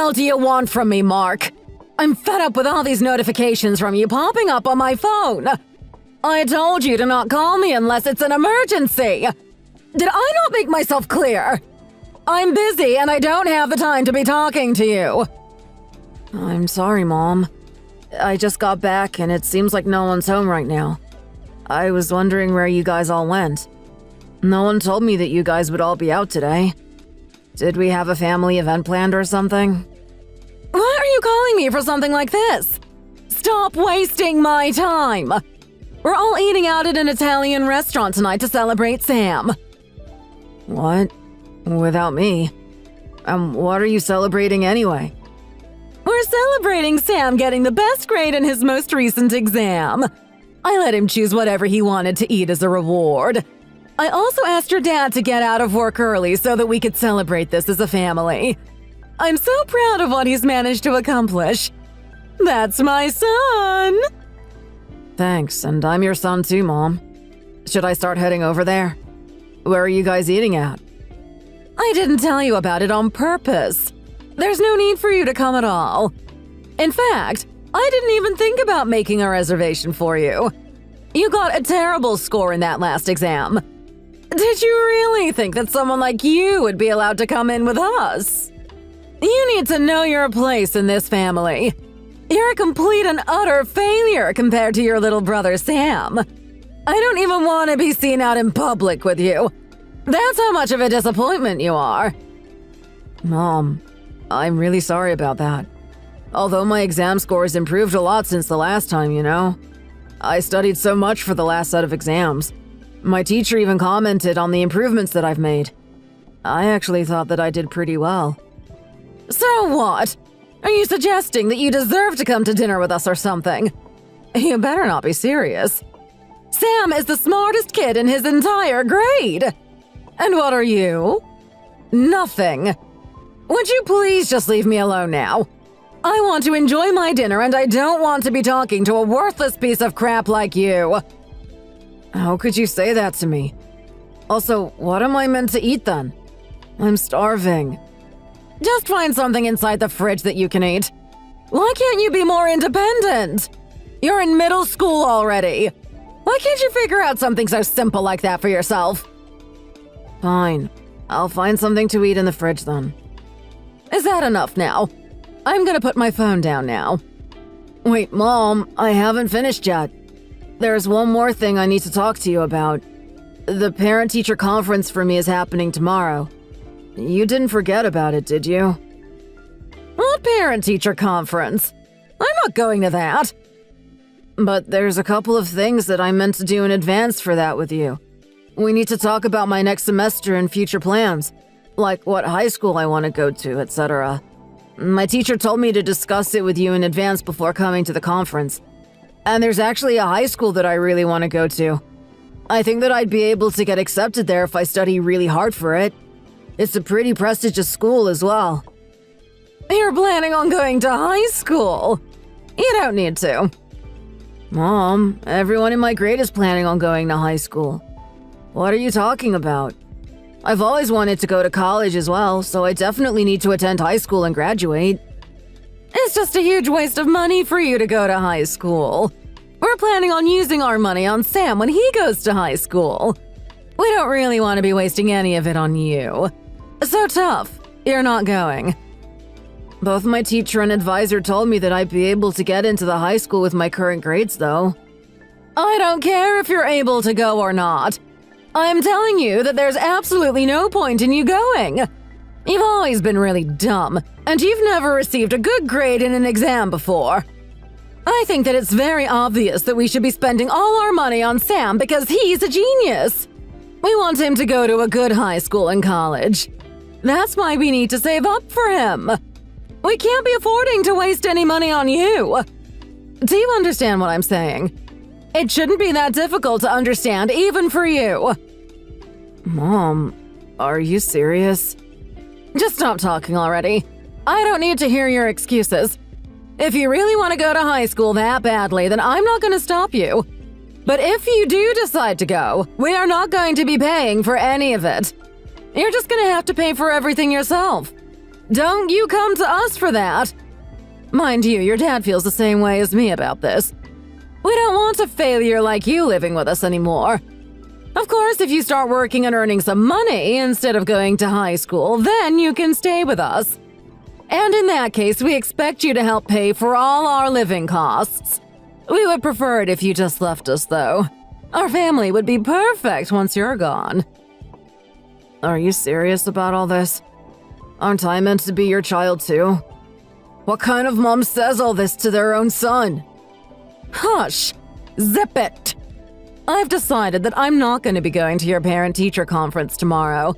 hell do you want from me, Mark? I'm fed up with all these notifications from you popping up on my phone. I told you to not call me unless it's an emergency. Did I not make myself clear? I'm busy and I don't have the time to be talking to you. I'm sorry, Mom. I just got back and it seems like no one's home right now. I was wondering where you guys all went. No one told me that you guys would all be out today. Did we have a family event planned or something? Why are you calling me for something like this? Stop wasting my time! We're all eating out at an Italian restaurant tonight to celebrate Sam. What? Without me? What are you celebrating anyway? We're celebrating Sam getting the best grade in his most recent exam. I let him choose whatever he wanted to eat as a reward. I also asked your dad to get out of work early so that we could celebrate this as a family. I'm so proud of what he's managed to accomplish. That's my son! Thanks, and I'm your son too, Mom. Should I start heading over there? Where are you guys eating at? I didn't tell you about it on purpose. There's no need for you to come at all. In fact, I didn't even think about making a reservation for you. You got a terrible score in that last exam. Did you really think that someone like you would be allowed to come in with us? You need to know your place in this family. You're a complete and utter failure compared to your little brother Sam. I don't even want to be seen out in public with you. That's how much of a disappointment you are. Mom, I'm really sorry about that. Although my exam scores improved a lot since the last time, you know. I studied so much for the last set of exams. My teacher even commented on the improvements that I've made. I actually thought that I did pretty well. So what? Are you suggesting that you deserve to come to dinner with us or something? You better not be serious. Sam is the smartest kid in his entire grade. And what are you? Nothing. Would you please just leave me alone now? I want to enjoy my dinner and I don't want to be talking to a worthless piece of crap like you. How could you say that to me? Also, what am I meant to eat then? I'm starving. Just find something inside the fridge that you can eat. Why can't you be more independent? You're in middle school already. Why can't you figure out something so simple like that for yourself? Fine. I'll find something to eat in the fridge then. Is that enough now? I'm gonna put my phone down now. Wait, Mom, I haven't finished yet. There's one more thing I need to talk to you about. The parent-teacher conference for me is happening tomorrow. You didn't forget about it, did you? What parent-teacher conference? I'm not going to that. But there's a couple of things that I meant to do in advance for that with you. We need to talk about my next semester and future plans, like what high school I want to go to, etc. My teacher told me to discuss it with you in advance before coming to the conference. And there's actually a high school that I really want to go to. I think that I'd be able to get accepted there if I study really hard for it. It's a pretty prestigious school as well. You're planning on going to high school? You don't need to. Mom, everyone in my grade is planning on going to high school. What are you talking about? I've always wanted to go to college as well, so I definitely need to attend high school and graduate. It's just a huge waste of money for you to go to high school. We're planning on using our money on Sam when he goes to high school. We don't really want to be wasting any of it on you. So tough, you're not going. Both my teacher and advisor told me that I'd be able to get into the high school with my current grades, though. I don't care if you're able to go or not. I'm telling you that there's absolutely no point in you going. You've always been really dumb, and you've never received a good grade in an exam before. I think that it's very obvious that we should be spending all our money on Sam because he's a genius. We want him to go to a good high school and college. That's why we need to save up for him. We can't be affording to waste any money on you. Do you understand what I'm saying? It shouldn't be that difficult to understand, even for you. Mom, are you serious? Just stop talking already. I don't need to hear your excuses. If you really want to go to high school that badly, then I'm not going to stop you. But if you do decide to go, we are not going to be paying for any of it. You're just going to have to pay for everything yourself. Don't you come to us for that. Mind you, your dad feels the same way as me about this. We don't want a failure like you living with us anymore. Of course, if you start working and earning some money instead of going to high school, then you can stay with us. And in that case, we expect you to help pay for all our living costs. We would prefer it if you just left us, though. Our family would be perfect once you're gone. Are you serious about all this? Aren't I meant to be your child, too? What kind of mom says all this to their own son? Hush! Zip it! I've decided that I'm not going to be going to your parent-teacher conference tomorrow.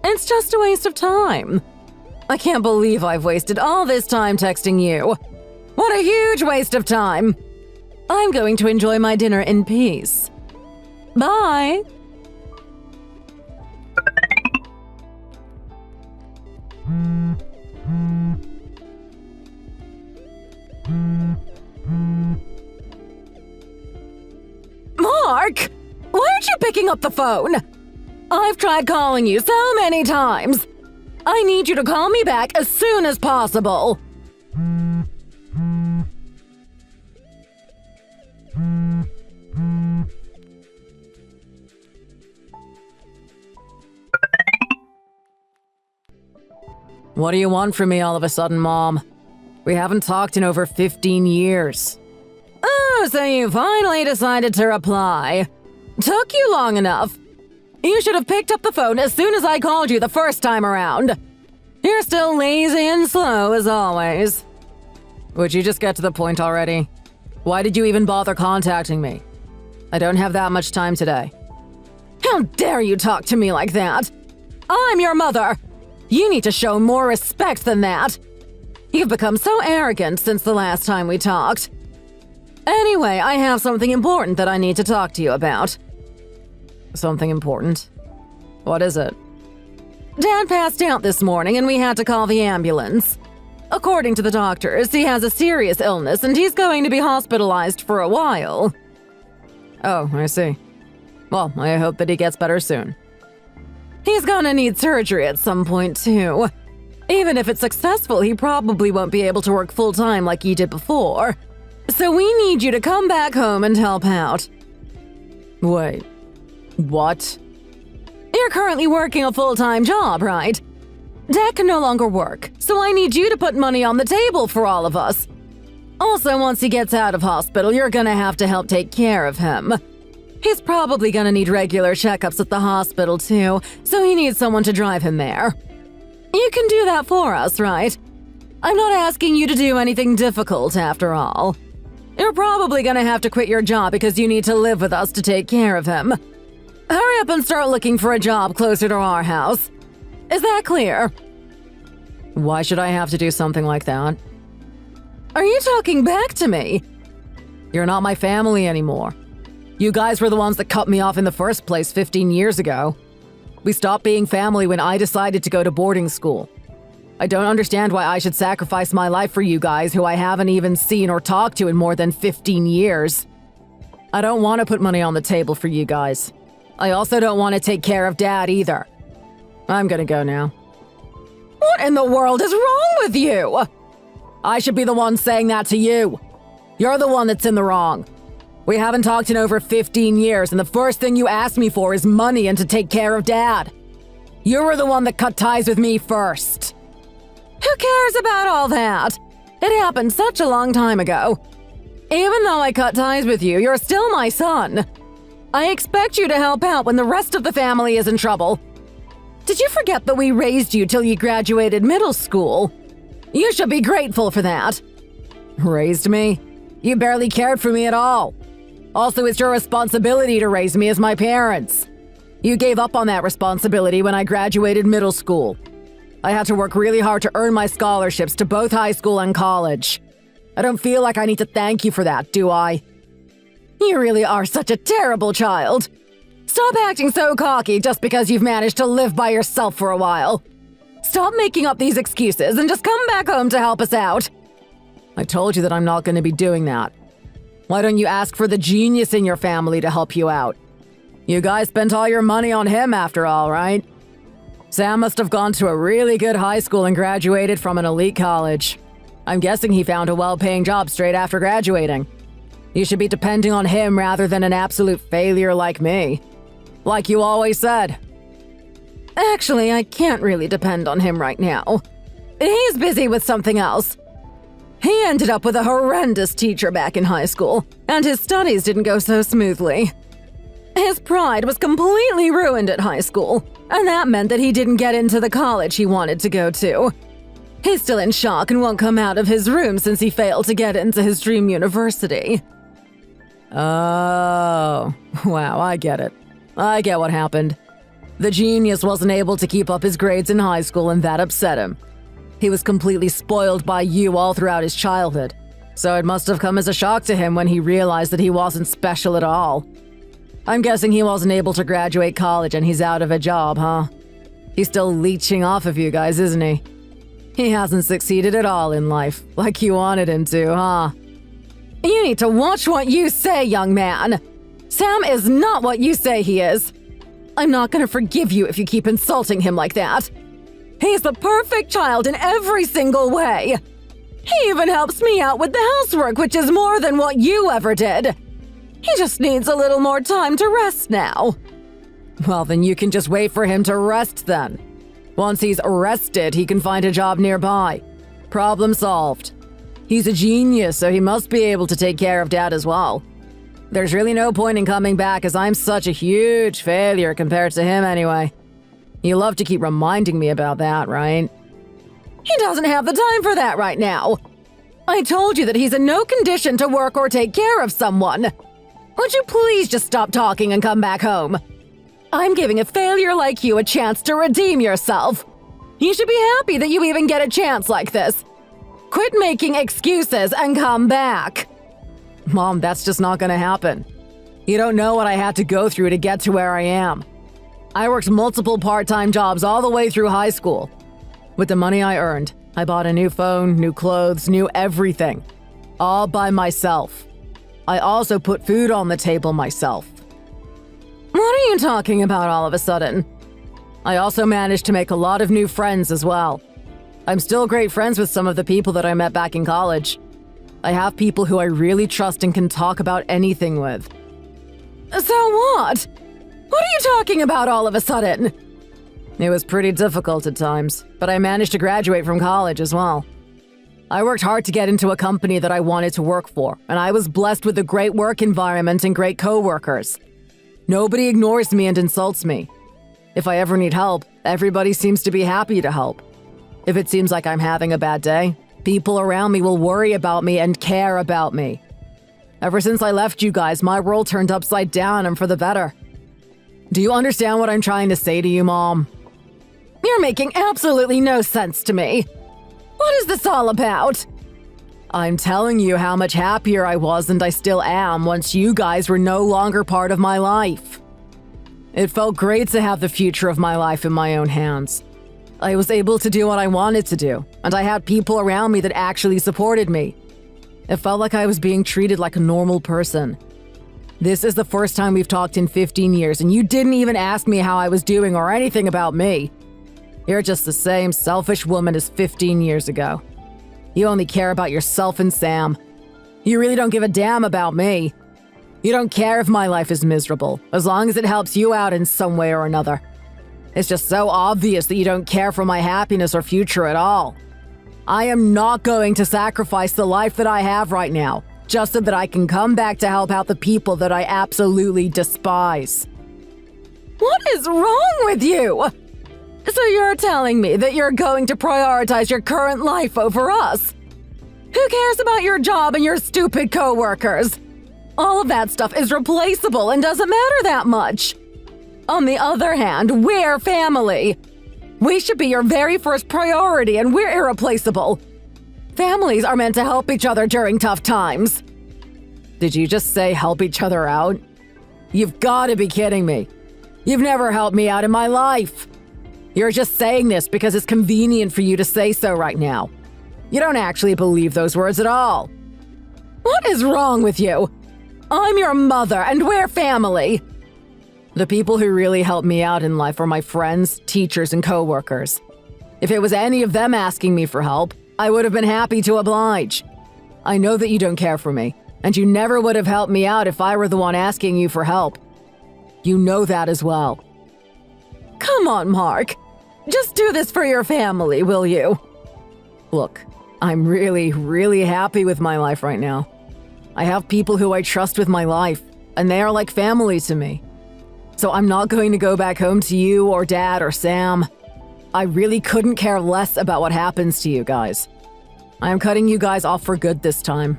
It's just a waste of time. I can't believe I've wasted all this time texting you. What a huge waste of time! I'm going to enjoy my dinner in peace. Bye! Mark! Why aren't you picking up the phone? I've tried calling you so many times. I need you to call me back as soon as possible. What do you want from me all of a sudden, Mom? We haven't talked in over 15 years. Oh, so you finally decided to reply. Took you long enough. You should have picked up the phone as soon as I called you the first time around. You're still lazy and slow as always. Would you just get to the point already? Why did you even bother contacting me? I don't have that much time today. How dare you talk to me like that? I'm your mother. You need to show more respect than that. You've become so arrogant since the last time we talked. Anyway, I have something important that I need to talk to you about. Something important? What is it? Dad passed out this morning and we had to call the ambulance. According to the doctors, he has a serious illness and he's going to be hospitalized for a while. Oh, I see. Well, I hope that he gets better soon. He's gonna need surgery at some point, too. Even if it's successful, he probably won't be able to work full-time like he did before. So we need you to come back home and help out. Wait. What? You're currently working a full-time job, right? Dad can no longer work, so I need you to put money on the table for all of us. Also, once he gets out of hospital, you're gonna have to help take care of him. He's probably gonna need regular checkups at the hospital too, so he needs someone to drive him there. You can do that for us, right? I'm not asking you to do anything difficult after all. You're probably gonna have to quit your job because you need to live with us to take care of him. Hurry up and start looking for a job closer to our house. Is that clear? Why should I have to do something like that? Are you talking back to me? You're not my family anymore. You guys were the ones that cut me off in the first place 15 years ago. We stopped being family when I decided to go to boarding school. I don't understand why I should sacrifice my life for you guys who I haven't even seen or talked to in more than 15 years. I don't want to put money on the table for you guys. I also don't want to take care of Dad either. I'm gonna go now. What in the world is wrong with you? I should be the one saying that to you. You're the one that's in the wrong. We haven't talked in over 15 years, and the first thing you asked me for is money and to take care of Dad. You were the one that cut ties with me first. Who cares about all that? It happened such a long time ago. Even though I cut ties with you, you're still my son. I expect you to help out when the rest of the family is in trouble. Did you forget that we raised you till you graduated middle school? You should be grateful for that. Raised me? You barely cared for me at all. Also, it's your responsibility to raise me as my parents. You gave up on that responsibility when I graduated middle school. I had to work really hard to earn my scholarships to both high school and college. I don't feel like I need to thank you for that, do I? You really are such a terrible child. Stop acting so cocky just because you've managed to live by yourself for a while. Stop making up these excuses and just come back home to help us out. I told you that I'm not going to be doing that. Why don't you ask for the genius in your family to help you out? You guys spent all your money on him after all, right? Sam must have gone to a really good high school and graduated from an elite college. I'm guessing he found a well-paying job straight after graduating. You should be depending on him rather than an absolute failure like me. Like you always said. Actually, I can't really depend on him right now. He's busy with something else. He ended up with a horrendous teacher back in high school, and his studies didn't go so smoothly. His pride was completely ruined at high school, and that meant that he didn't get into the college he wanted to go to. He's still in shock and won't come out of his room since he failed to get into his dream university. Oh, wow, I get it. I get what happened. The genius wasn't able to keep up his grades in high school, and that upset him. He was completely spoiled by you all throughout his childhood, so it must have come as a shock to him when he realized that he wasn't special at all. I'm guessing he wasn't able to graduate college and he's out of a job, huh? He's still leeching off of you guys, isn't he? He hasn't succeeded at all in life, like you wanted him to, huh? You need to watch what you say, young man. Sam is not what you say he is. I'm not gonna forgive you if you keep insulting him like that. He's the perfect child in every single way. He even helps me out with the housework, which is more than what you ever did. He just needs a little more time to rest now. Well, then you can just wait for him to rest then. Once he's rested, he can find a job nearby. Problem solved. He's a genius, so he must be able to take care of Dad as well. There's really no point in coming back, as I'm such a huge failure compared to him anyway. You love to keep reminding me about that, right? He doesn't have the time for that right now. I told you that he's in no condition to work or take care of someone. Would you please just stop talking and come back home? I'm giving a failure like you a chance to redeem yourself. You should be happy that you even get a chance like this. Quit making excuses and come back. Mom, that's just not gonna happen. You don't know what I had to go through to get to where I am. I worked multiple part-time jobs all the way through high school. With the money I earned, I bought a new phone, new clothes, new everything. All by myself. I also put food on the table myself. What are you talking about all of a sudden? I also managed to make a lot of new friends as well. I'm still great friends with some of the people that I met back in college. I have people who I really trust and can talk about anything with. So what? What are you talking about all of a sudden? It was pretty difficult at times, but I managed to graduate from college as well. I worked hard to get into a company that I wanted to work for, and I was blessed with a great work environment and great co-workers. Nobody ignores me and insults me. If I ever need help, everybody seems to be happy to help. If it seems like I'm having a bad day, people around me will worry about me and care about me. Ever since I left you guys, my world turned upside down and for the better. Do you understand what I'm trying to say to you, Mom? You're making absolutely no sense to me. What is this all about? I'm telling you how much happier I was and I still am once you guys were no longer part of my life. It felt great to have the future of my life in my own hands. I was able to do what I wanted to do, and I had people around me that actually supported me. It felt like I was being treated like a normal person. This is the first time we've talked in 15 years, and you didn't even ask me how I was doing or anything about me. You're just the same selfish woman as 15 years ago. You only care about yourself and Sam. You really don't give a damn about me. You don't care if my life is miserable, as long as it helps you out in some way or another. It's just so obvious that you don't care for my happiness or future at all. I am not going to sacrifice the life that I have right now, just so that I can come back to help out the people that I absolutely despise. What is wrong with you? So you're telling me that you're going to prioritize your current life over us? Who cares about your job and your stupid coworkers? All of that stuff is replaceable and doesn't matter that much. On the other hand, we're family. We should be your very first priority, and we're irreplaceable. Families are meant to help each other during tough times. Did you just say help each other out? You've got to be kidding me. You've never helped me out in my life. You're just saying this because it's convenient for you to say so right now. You don't actually believe those words at all. What is wrong with you? I'm your mother, and we're family. The people who really helped me out in life are my friends, teachers, and coworkers. If it was any of them asking me for help, I would have been happy to oblige. I know that you don't care for me, and you never would have helped me out if I were the one asking you for help. You know that as well. Come on, Mark. Just do this for your family, will you? Look, I'm really, really happy with my life right now. I have people who I trust with my life, and they are like family to me. So I'm not going to go back home to you or Dad or Sam. I really couldn't care less about what happens to you guys. I am cutting you guys off for good this time.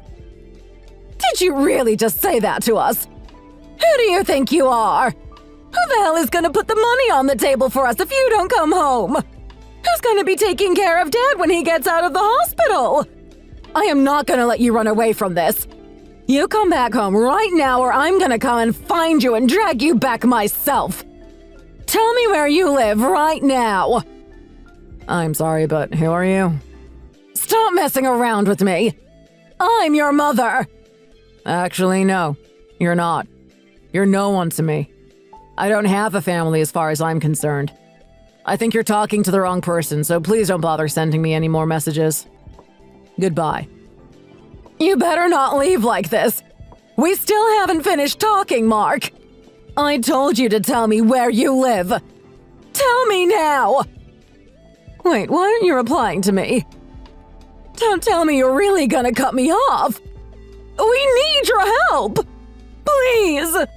Did you really just say that to us? Who do you think you are? Who the hell is gonna put the money on the table for us if you don't come home? Who's gonna be taking care of Dad when he gets out of the hospital? I am not gonna let you run away from this. You come back home right now or I'm gonna come and find you and drag you back myself. Tell me where you live right now. I'm sorry, but who are you? Stop messing around with me. I'm your mother. Actually, no, you're not. You're no one to me. I don't have a family as far as I'm concerned. I think you're talking to the wrong person, so please don't bother sending me any more messages. Goodbye. You better not leave like this. We still haven't finished talking, Mark. I told you to tell me where you live. Tell me now. Wait, why aren't you replying to me? Don't tell me you're really gonna cut me off. We need your help. Please.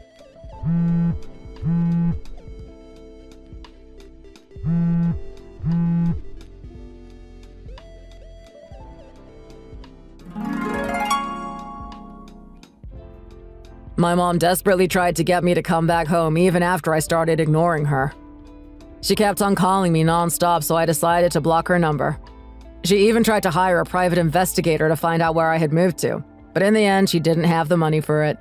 My mom desperately tried to get me to come back home even after I started ignoring her. She kept on calling me nonstop, so I decided to block her number. She even tried to hire a private investigator to find out where I had moved to, but in the end, she didn't have the money for it.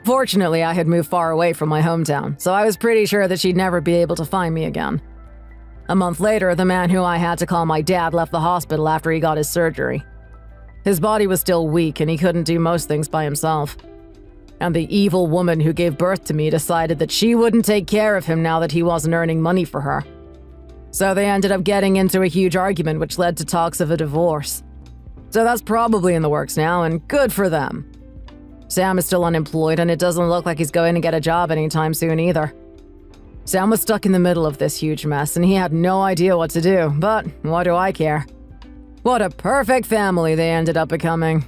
Fortunately, I had moved far away from my hometown, so I was pretty sure that she'd never be able to find me again. A month later, the man who I had to call my dad left the hospital after he got his surgery. His body was still weak and he couldn't do most things by himself. And the evil woman who gave birth to me decided that she wouldn't take care of him now that he wasn't earning money for her. So they ended up getting into a huge argument which led to talks of a divorce. So that's probably in the works now, and good for them. Sam is still unemployed and it doesn't look like he's going to get a job anytime soon either. Sam was stuck in the middle of this huge mess and he had no idea what to do, but what do I care? What a perfect family they ended up becoming.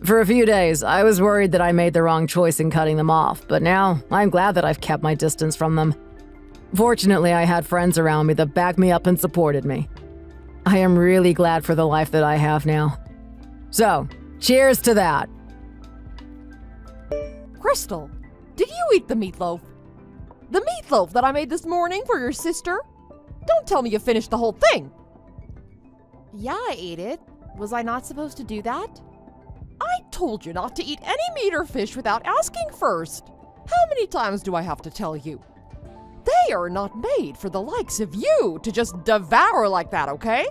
For a few days, I was worried that I made the wrong choice in cutting them off, but now I'm glad that I've kept my distance from them. Fortunately, I had friends around me that backed me up and supported me. I am really glad for the life that I have now. So, cheers to that. Crystal, did you eat the meatloaf? The meatloaf that I made this morning for your sister? Don't tell me you finished the whole thing. Yeah, I ate it. Was I not supposed to do that? I told you not to eat any meat or fish without asking first. How many times do I have to tell you? They are not made for the likes of you to just devour like that, okay?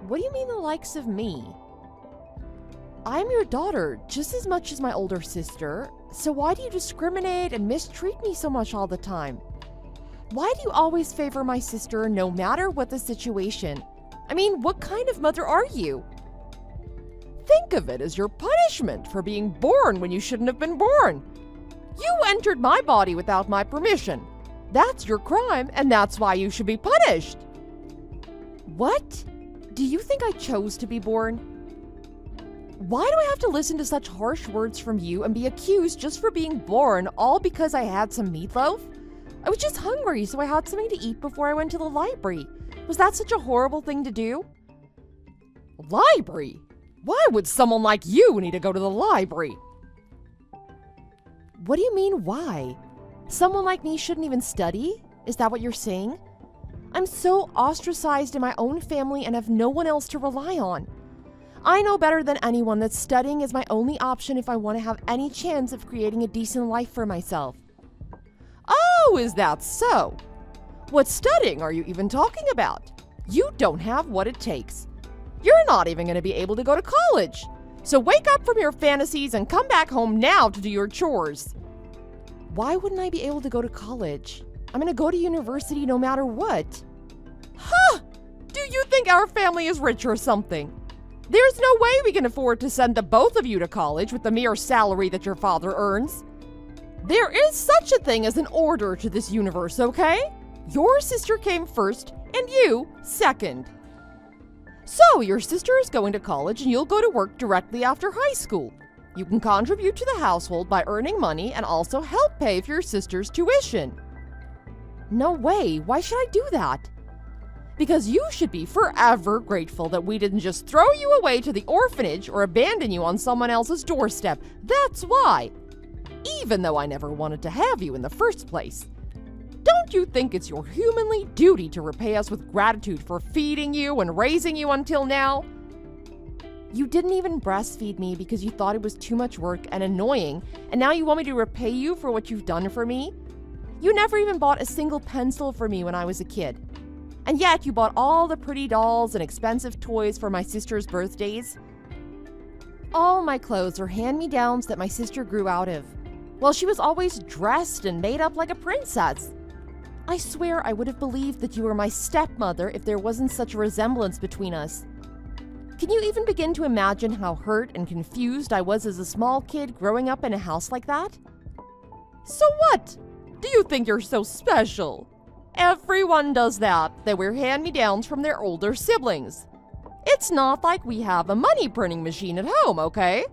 What do you mean the likes of me? I'm your daughter just as much as my older sister, so why do you discriminate and mistreat me so much all the time? Why do you always favor my sister no matter what the situation? I mean, what kind of mother are you? Think of it as your punishment for being born when you shouldn't have been born. You entered my body without my permission. That's your crime, and that's why you should be punished. What? Do you think I chose to be born? Why do I have to listen to such harsh words from you and be accused just for being born, all because I had some meatloaf? I was just hungry, so I had something to eat before I went to the library. Was that such a horrible thing to do? Library? Why would someone like you need to go to the library? What do you mean, why? Someone like me shouldn't even study? Is that what you're saying? I'm so ostracized in my own family and have no one else to rely on. I know better than anyone that studying is my only option if I want to have any chance of creating a decent life for myself. Oh, is that so? What studying are you even talking about? You don't have what it takes. You're not even going to be able to go to college. So wake up from your fantasies and come back home now to do your chores. Why wouldn't I be able to go to college? I'm gonna go to university no matter what. Huh! Do you think our family is rich or something? There's no way we can afford to send the both of you to college with the mere salary that your father earns. There is such a thing as an order to this universe, okay? Your sister came first, and you second. So, your sister is going to college and you'll go to work directly after high school. You can contribute to the household by earning money and also help pay for your sister's tuition. No way, why should I do that? Because you should be forever grateful that we didn't just throw you away to the orphanage or abandon you on someone else's doorstep. That's why. Even though I never wanted to have you in the first place. Don't you think it's your humanly duty to repay us with gratitude for feeding you and raising you until now? You didn't even breastfeed me because you thought it was too much work and annoying, and now you want me to repay you for what you've done for me? You never even bought a single pencil for me when I was a kid. And yet you bought all the pretty dolls and expensive toys for my sister's birthdays. All my clothes are hand-me-downs that my sister grew out of. Well, she was always dressed and made up like a princess. I swear I would have believed that you were my stepmother if there wasn't such a resemblance between us. Can you even begin to imagine how hurt and confused I was as a small kid growing up in a house like that? So what? Do you think you're so special? Everyone does that. They wear hand-me-downs from their older siblings. It's not like we have a money printing machine at home, okay?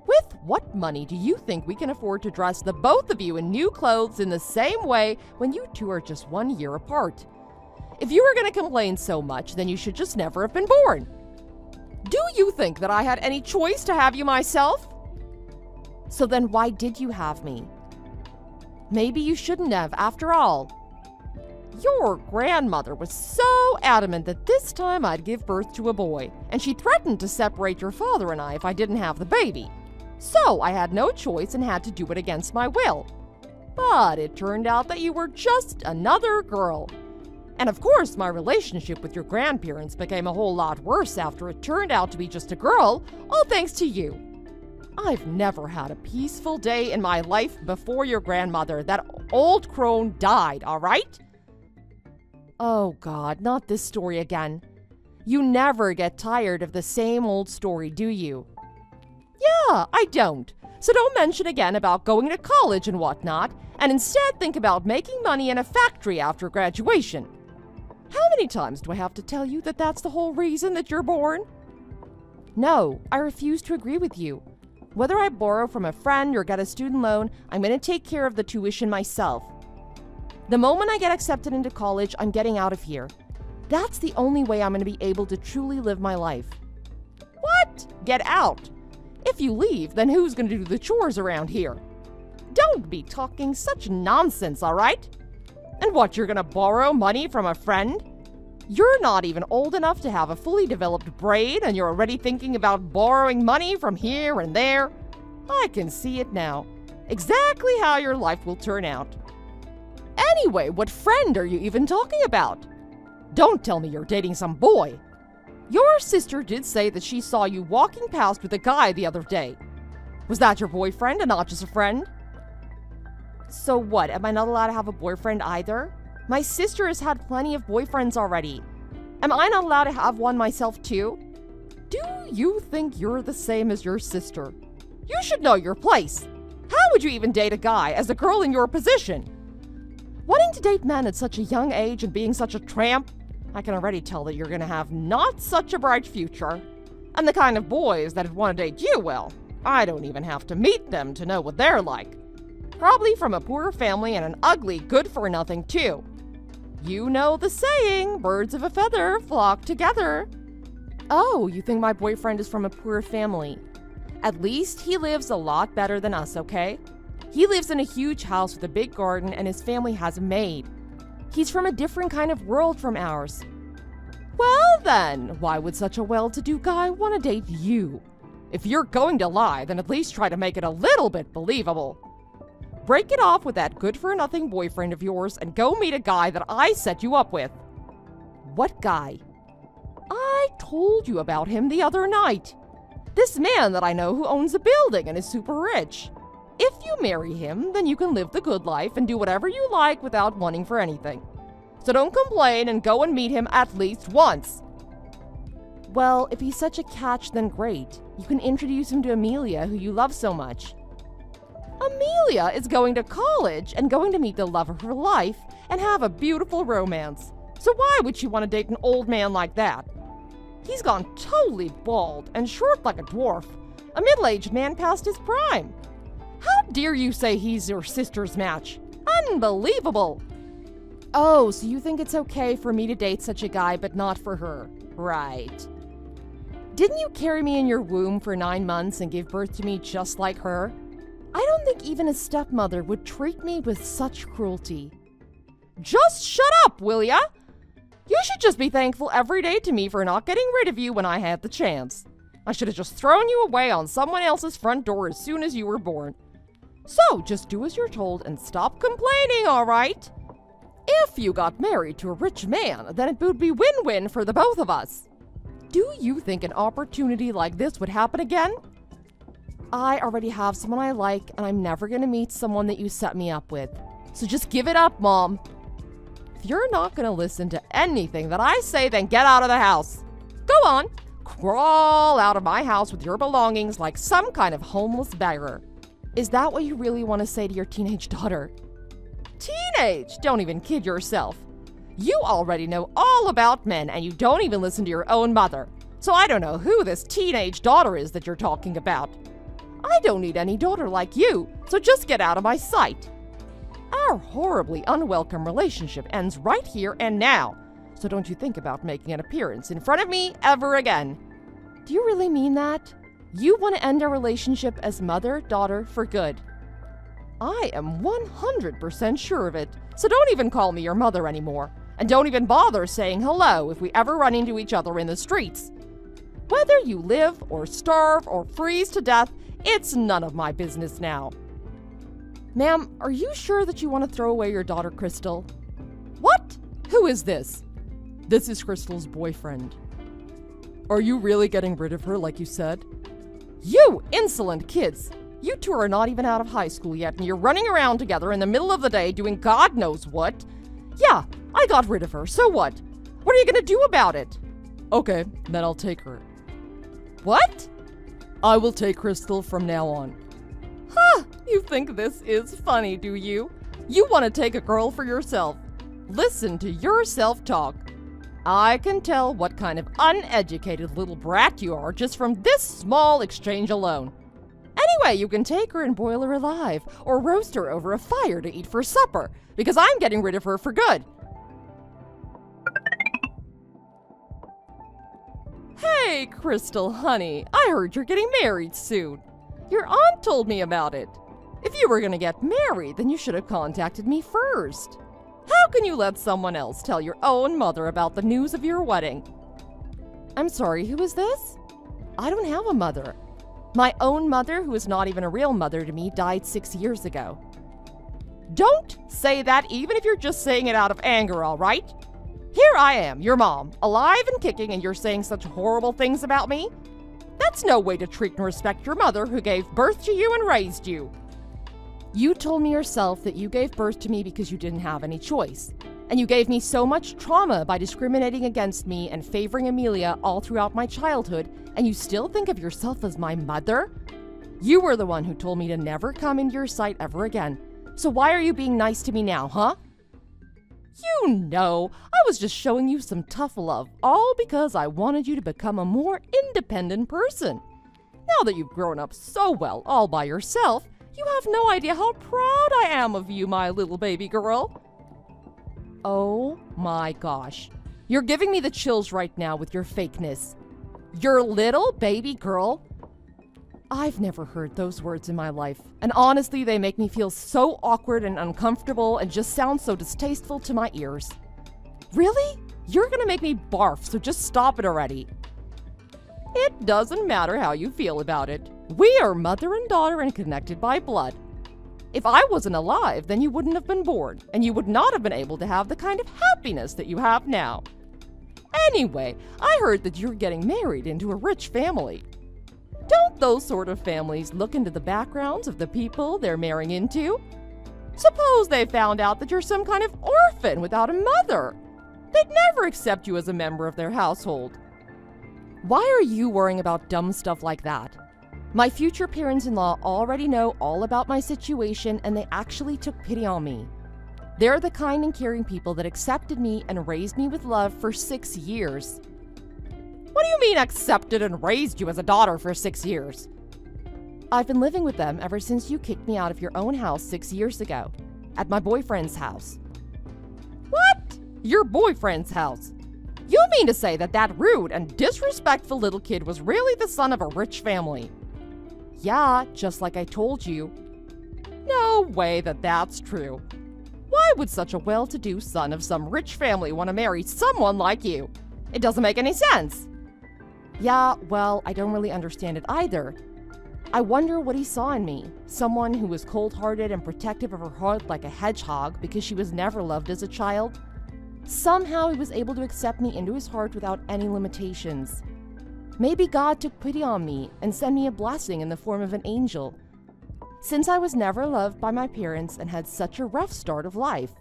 With what money do you think we can afford to dress the both of you in new clothes in the same way when you two are just 1 year apart? If you were going to complain so much, then you should just never have been born. Do you think that I had any choice to have you myself? So then why did you have me? Maybe you shouldn't have, after all. Your grandmother was so adamant that this time I'd give birth to a boy, and she threatened to separate your father and I if I didn't have the baby. So I had no choice and had to do it against my will. But it turned out that you were just another girl. And of course, my relationship with your grandparents became a whole lot worse after it turned out to be just a girl, all thanks to you. I've never had a peaceful day in my life before your grandmother. That old crone died, all right? Oh God, not this story again. You never get tired of the same old story, do you? Yeah, I don't. So don't mention again about going to college and whatnot, and instead think about making money in a factory after graduation. How many times do I have to tell you that that's the whole reason that you're born? No, I refuse to agree with you. Whether I borrow from a friend or get a student loan, I'm going to take care of the tuition myself. The moment I get accepted into college, I'm getting out of here. That's the only way I'm going to be able to truly live my life. What? Get out? If you leave, then who's going to do the chores around here? Don't be talking such nonsense, all right? And what, you're going to borrow money from a friend? You're not even old enough to have a fully developed brain, and you're already thinking about borrowing money from here and there? I can see it now. Exactly how your life will turn out. Anyway, what friend are you even talking about? Don't tell me you're dating some boy. Your sister did say that she saw you walking past with a guy the other day. Was that your boyfriend and not just a friend? So what, am I not allowed to have a boyfriend either? My sister has had plenty of boyfriends already. Am I not allowed to have one myself too? Do you think you're the same as your sister? You should know your place. How would you even date a guy as a girl in your position? Wanting to date men at such a young age and being such a tramp, I can already tell that you're going to have not such a bright future. And the kind of boys that want to date you, well, I don't even have to meet them to know what they're like. Probably from a poor family and an ugly good-for-nothing too. You know the saying, birds of a feather flock together. Oh, you think my boyfriend is from a poor family? At least he lives a lot better than us, okay? He lives in a huge house with a big garden and his family has a maid. He's from a different kind of world from ours. Well then, why would such a well-to-do guy want to date you? If you're going to lie, then at least try to make it a little bit believable. Break it off with that good-for-nothing boyfriend of yours and go meet a guy that I set you up with. What guy? I told you about him the other night. This man that I know who owns a building and is super rich. If you marry him, then you can live the good life and do whatever you like without wanting for anything. So don't complain and go and meet him at least once. Well, if he's such a catch, then great. You can introduce him to Amelia, who you love so much. Amelia is going to college and going to meet the love of her life and have a beautiful romance. So why would she want to date an old man like that? He's gone totally bald and short like a dwarf, a middle-aged man past his prime. How dare you say he's your sister's match? Unbelievable! Oh, so you think it's okay for me to date such a guy but not for her? Right. Didn't you carry me in your womb for 9 months and give birth to me just like her? I don't think even a stepmother would treat me with such cruelty. Just shut up, will ya? You should just be thankful every day to me for not getting rid of you when I had the chance. I should have just thrown you away on someone else's front door as soon as you were born. So, just do as you're told and stop complaining, all right? If you got married to a rich man, then it would be win-win for the both of us. Do you think an opportunity like this would happen again? I already have someone I like, and I'm never going to meet someone that you set me up with. So just give it up, Mom. If you're not going to listen to anything that I say, then get out of the house. Go on, crawl out of my house with your belongings like some kind of homeless beggar. Is that what you really want to say to your teenage daughter? Teenage? Don't even kid yourself. You already know all about men, and you don't even listen to your own mother. So I don't know who this teenage daughter is that you're talking about. I don't need any daughter like you, so just get out of my sight. Our horribly unwelcome relationship ends right here and now, so don't you think about making an appearance in front of me ever again. Do you really mean that? You want to end our relationship as mother-daughter for good? I am 100% sure of it, so don't even call me your mother anymore, and don't even bother saying hello if we ever run into each other in the streets. Whether you live or starve or freeze to death, it's none of my business now. Ma'am, are you sure that you want to throw away your daughter, Crystal? What? Who is this? This is Crystal's boyfriend. Are you really getting rid of her like you said? You insolent kids! You two are not even out of high school yet, and you're running around together in the middle of the day doing God knows what. Yeah, I got rid of her, so what? What are you gonna do about it? Okay, then I'll take her. What? I will take Crystal from now on. Huh, you think this is funny, do you? You want to take a girl for yourself. Listen to your self-talk. I can tell what kind of uneducated little brat you are just from this small exchange alone. Anyway, you can take her and boil her alive, or roast her over a fire to eat for supper, because I'm getting rid of her for good. Hey, Crystal, honey, I heard you're getting married soon. Your aunt told me about it. If you were going to get married, then you should have contacted me first. How can you let someone else tell your own mother about the news of your wedding? I'm sorry, who is this? I don't have a mother. My own mother, who is not even a real mother to me, died 6 years ago. Don't say that even if you're just saying it out of anger, all right? Here I am, your mom, alive and kicking, and you're saying such horrible things about me? That's no way to treat and respect your mother who gave birth to you and raised you. You told me yourself that you gave birth to me because you didn't have any choice. And you gave me so much trauma by discriminating against me and favoring Amelia all throughout my childhood, and you still think of yourself as my mother? You were the one who told me to never come into your sight ever again. So why are you being nice to me now, huh? You know, I was just showing you some tough love, all because I wanted you to become a more independent person. Now that you've grown up so well all by yourself, you have no idea how proud I am of you, my little baby girl. Oh my gosh. You're giving me the chills right now with your fakeness. Your little baby girl? I've never heard those words in my life, and honestly, they make me feel so awkward and uncomfortable and just sound so distasteful to my ears. Really? You're gonna make me barf, so just stop it already. It doesn't matter how you feel about it. We are mother and daughter and connected by blood. If I wasn't alive, then you wouldn't have been born, and you would not have been able to have the kind of happiness that you have now. Anyway, I heard that you're getting married into a rich family. Don't Don't those sort of families look into the backgrounds of the people they're marrying into? Suppose they found out that you're some kind of orphan without a mother. They'd never accept you as a member of their household. Why are you worrying about dumb stuff like that? My future parents-in-law already know all about my situation, and they actually took pity on me. They're the kind and caring people that accepted me and raised me with love for 6 years. What do you mean accepted and raised you as a daughter for 6 years? I've been living with them ever since you kicked me out of your own house 6 years ago, at my boyfriend's house. What? Your boyfriend's house? You mean to say that that rude and disrespectful little kid was really the son of a rich family? Yeah, just like I told you. No way that that's true. Why would such a well-to-do son of some rich family want to marry someone like you? It doesn't make any sense. Yeah, well, I don't really understand it either. I wonder what he saw in me. Someone who was cold-hearted and protective of her heart like a hedgehog because she was never loved as a child. Somehow he was able to accept me into his heart without any limitations. Maybe God took pity on me and sent me a blessing in the form of an angel. Since I was never loved by my parents and had such a rough start of life,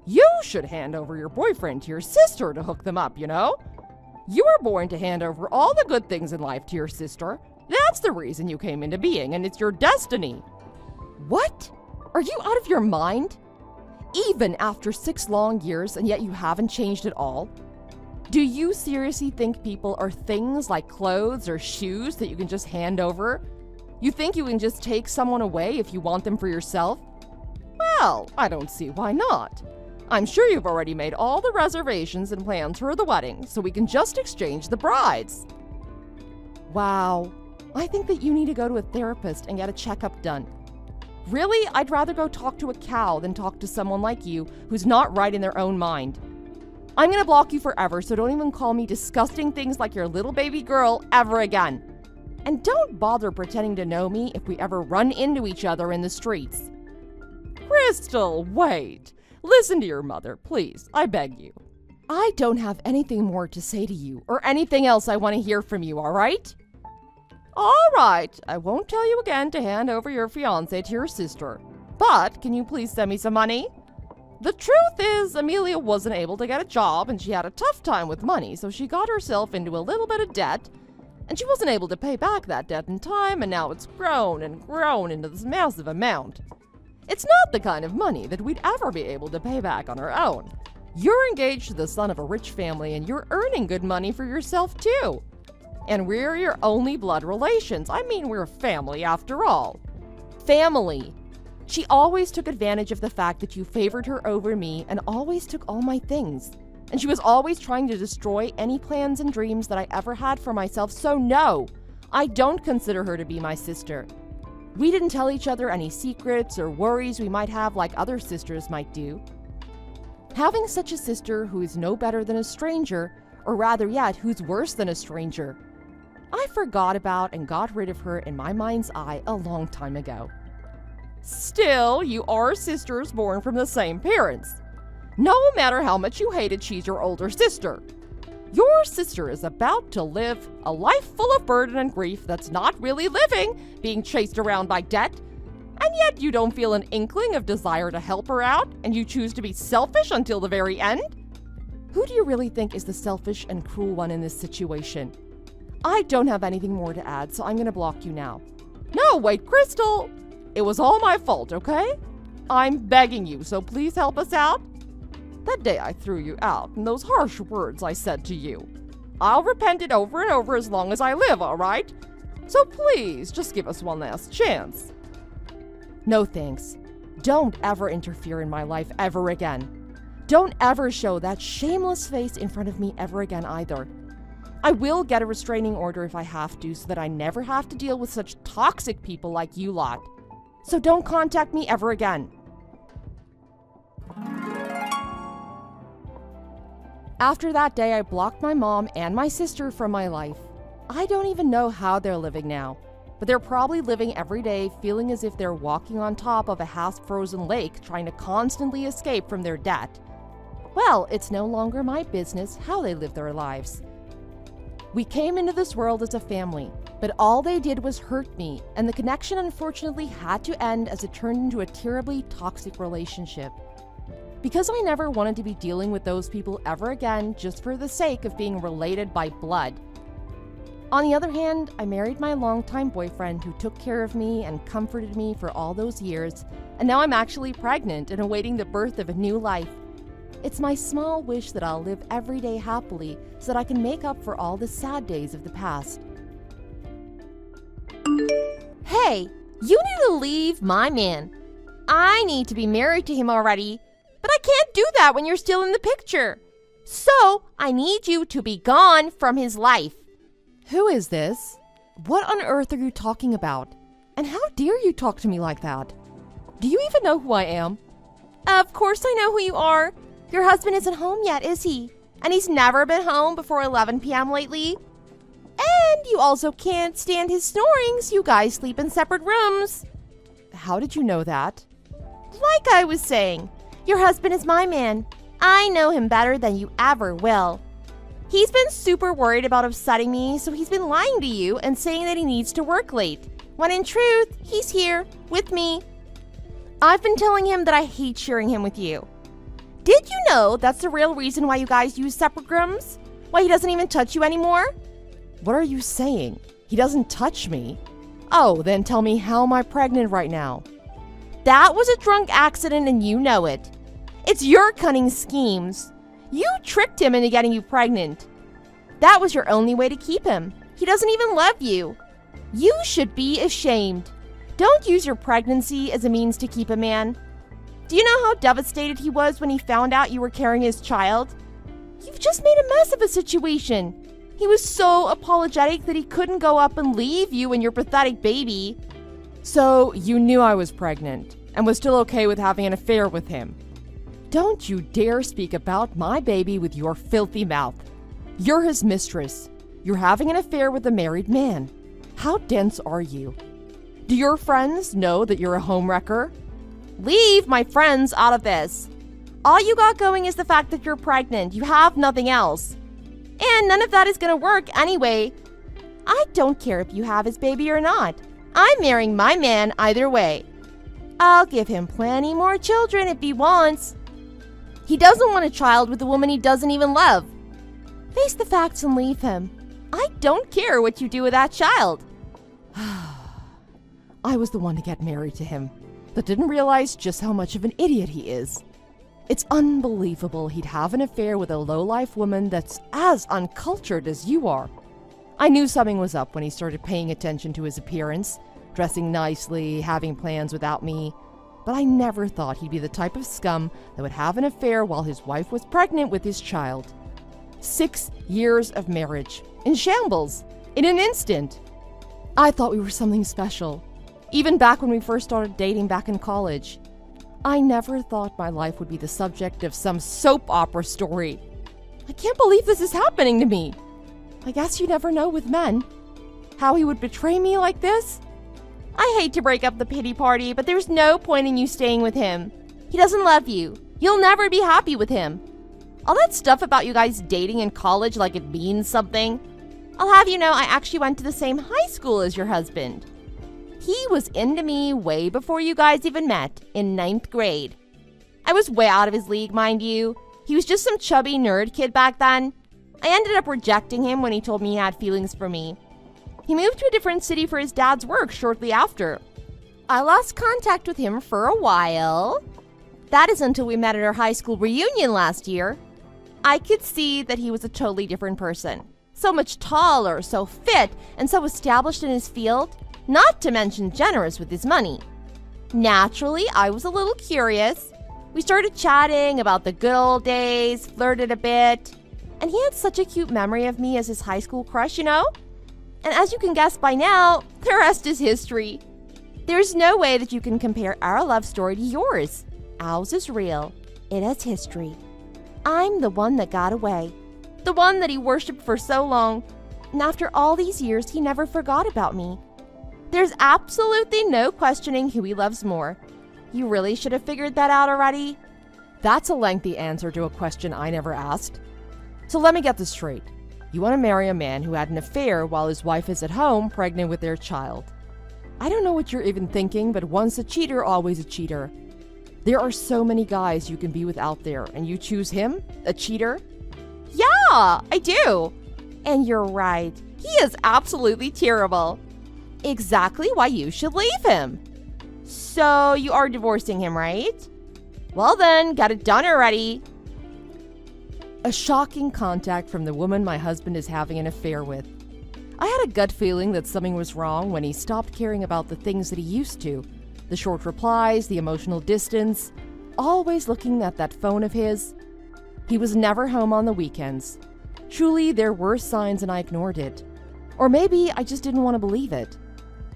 you should hand over your boyfriend to your sister to hook them up, you know? You were born to hand over all the good things in life to your sister. That's the reason you came into being, and it's your destiny. What? Are you out of your mind? Even after 6 long years, and yet you haven't changed at all? Do you seriously think people are things like clothes or shoes that you can just hand over? You think you can just take someone away if you want them for yourself? Well, I don't see why not. I'm sure you've already made all the reservations and plans for the wedding, so we can just exchange the brides. Wow, I think that you need to go to a therapist and get a checkup done. Really, I'd rather go talk to a cow than talk to someone like you who's not right in their own mind. I'm gonna block you forever, so don't even call me disgusting things like your little baby girl ever again. And don't bother pretending to know me if we ever run into each other in the streets. Crystal, wait. Listen to your mother, please. I beg you. I don't have anything more to say to you or anything else I want to hear from you, all right? All right. I won't tell you again to hand over your fiancé to your sister. But can you please send me some money? The truth is, Amelia wasn't able to get a job and she had a tough time with money, so she got herself into a little bit of debt, and she wasn't able to pay back that debt in time, and now it's grown and grown into this massive amount. It's not the kind of money that we'd ever be able to pay back on our own. You're engaged to the son of a rich family, and you're earning good money for yourself too. And we're your only blood relations. I mean, we're family after all. Family. She always took advantage of the fact that you favored her over me and always took all my things. And she was always trying to destroy any plans and dreams that I ever had for myself, so no, I don't consider her to be my sister. We didn't tell each other any secrets or worries we might have like other sisters might do. Having such a sister who is no better than a stranger, or rather yet, who's worse than a stranger, I forgot about and got rid of her in my mind's eye a long time ago. Still, you are sisters born from the same parents. No matter how much you hated, she's your older sister. Your sister is about to live a life full of burden and grief that's not really living, being chased around by debt, and yet you don't feel an inkling of desire to help her out, and you choose to be selfish until the very end? Who do you really think is the selfish and cruel one in this situation? I don't have anything more to add, so I'm going to block you now. No, wait, Crystal! It was all my fault, okay? I'm begging you, so please help us out. That day I threw you out, and those harsh words I said to you. I'll repent it over and over as long as I live, all right? So please, just give us one last chance. No thanks. Don't ever interfere in my life ever again. Don't ever show that shameless face in front of me ever again either. I will get a restraining order if I have to, so that I never have to deal with such toxic people like you lot. So don't contact me ever again. After that day, I blocked my mom and my sister from my life. I don't even know how they're living now, but they're probably living every day feeling as if they're walking on top of a half-frozen lake trying to constantly escape from their debt. Well, it's no longer my business how they live their lives. We came into this world as a family, But all they did was hurt me, and the connection unfortunately had to end as it turned into a terribly toxic relationship. Because I never wanted to be dealing with those people ever again just for the sake of being related by blood. On the other hand, I married my longtime boyfriend who took care of me and comforted me for all those years, and now I'm actually pregnant and awaiting the birth of a new life. It's my small wish that I'll live every day happily so that I can make up for all the sad days of the past. Hey, you need to leave my man. I need to be married to him already, but I can't do that when you're still in the picture. So, I need you to be gone from his life. Who is this? What on earth are you talking about? And how dare you talk to me like that? Do you even know who I am? Of course I know who you are. Your husband isn't home yet, is he? And he's never been home before 11 p.m. lately. And you also can't stand his snoring, so you guys sleep in separate rooms. How did you know that? Like I was saying, your husband is my man. I know him better than you ever will. He's been super worried about upsetting me, so he's been lying to you and saying that he needs to work late, when in truth, he's here with me. I've been telling him that I hate sharing him with you. Did you know that's the real reason why you guys use separate rooms? Why he doesn't even touch you anymore? What are you saying? He doesn't touch me. Oh, then tell me, how am I pregnant right now? That was a drunk accident and you know it. It's your cunning schemes. You tricked him into getting you pregnant. That was your only way to keep him. He doesn't even love you. You should be ashamed. Don't use your pregnancy as a means to keep a man. Do you know how devastated he was when he found out you were carrying his child? You've just made a mess of a situation. He was so apologetic that he couldn't go up and leave you and your pathetic baby. So you knew I was pregnant and was still okay with having an affair with him. Don't you dare speak about my baby with your filthy mouth. You're his mistress. You're having an affair with a married man. How dense are you? Do your friends know that you're a homewrecker? Leave my friends out of this. All you got going is the fact that you're pregnant. You have nothing else. And none of that is gonna work anyway. I don't care if you have his baby or not. I'm marrying my man either way. I'll give him plenty more children if he wants. He doesn't want a child with a woman he doesn't even love. Face the facts and leave him. I don't care what you do with that child. I was the one to get married to him, but didn't realize just how much of an idiot he is. It's unbelievable he'd have an affair with a low-life woman that's as uncultured as you are. I knew something was up when he started paying attention to his appearance, dressing nicely, having plans without me, but I never thought he'd be the type of scum that would have an affair while his wife was pregnant with his child. 6 years of marriage, in shambles, in an instant. I thought we were something special, even back when we first started dating back in college. I never thought my life would be the subject of some soap opera story. I can't believe this is happening to me. I guess you never know with men. How he would betray me like this? I hate to break up the pity party, but there's no point in you staying with him. He doesn't love you. You'll never be happy with him. All that stuff about you guys dating in college like it means something. I'll have you know I actually went to the same high school as your husband. He was into me way before you guys even met, in 9th grade. I was way out of his league, mind you. He was just some chubby nerd kid back then. I ended up rejecting him when he told me he had feelings for me. He moved to a different city for his dad's work shortly after. I lost contact with him for a while. That is until we met at our high school reunion last year. I could see that he was a totally different person. So much taller, so fit, and so established in his field. Not to mention generous with his money. Naturally, I was a little curious. We started chatting about the good old days, flirted a bit, and he had such a cute memory of me as his high school crush, you know? And as you can guess by now, the rest is history. There's no way that you can compare our love story to yours. Ours is real. It has history. I'm the one that got away. The one that he worshipped for so long. And after all these years, he never forgot about me. There's absolutely no questioning who he loves more. You really should have figured that out already. That's a lengthy answer to a question I never asked. So let me get this straight. You want to marry a man who had an affair while his wife is at home pregnant with their child. I don't know what you're even thinking, but once a cheater, always a cheater. There are so many guys you can be with out there, and you choose him? A cheater? Yeah, I do. And you're right. He is absolutely terrible. Exactly why you should leave him. So you are divorcing him, right? Well then, get it done already. A shocking contact from the woman my husband is having an affair with. I had a gut feeling that something was wrong when he stopped caring about the things that he used to. The short replies, the emotional distance, always looking at that phone of his. He was never home on the weekends. Truly, there were signs and I ignored it. Or maybe I just didn't want to believe it.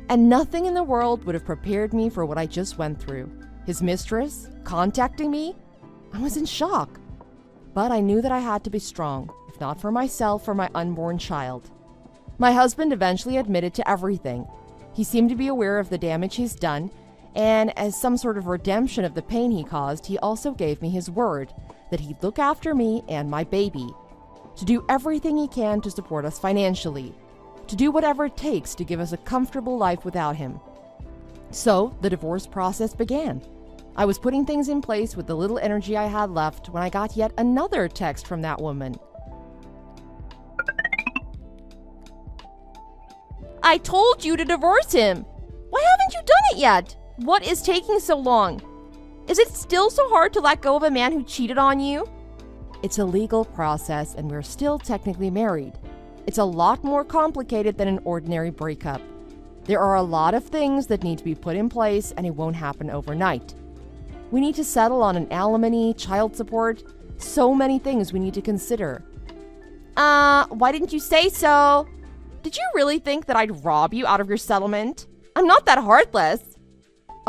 And nothing in the world would have prepared me for what I just went through. His mistress contacting me? I was in shock. But I knew that I had to be strong, if not for myself, for my unborn child. My husband eventually admitted to everything. He seemed to be aware of the damage he's done, and as some sort of redemption of the pain he caused, he also gave me his word that he'd look after me and my baby, to do everything he can to support us financially, to do whatever it takes to give us a comfortable life without him. So the divorce process began. I was putting things in place with the little energy I had left when I got yet another text from that woman. I told you to divorce him. Why haven't you done it yet? What is taking so long? Is it still so hard to let go of a man who cheated on you? It's a legal process and we're still technically married. It's a lot more complicated than an ordinary breakup. There are a lot of things that need to be put in place and it won't happen overnight. We need to settle on an alimony, child support, so many things we need to consider. Why didn't you say so? Did you really think that I'd rob you out of your settlement? I'm not that heartless.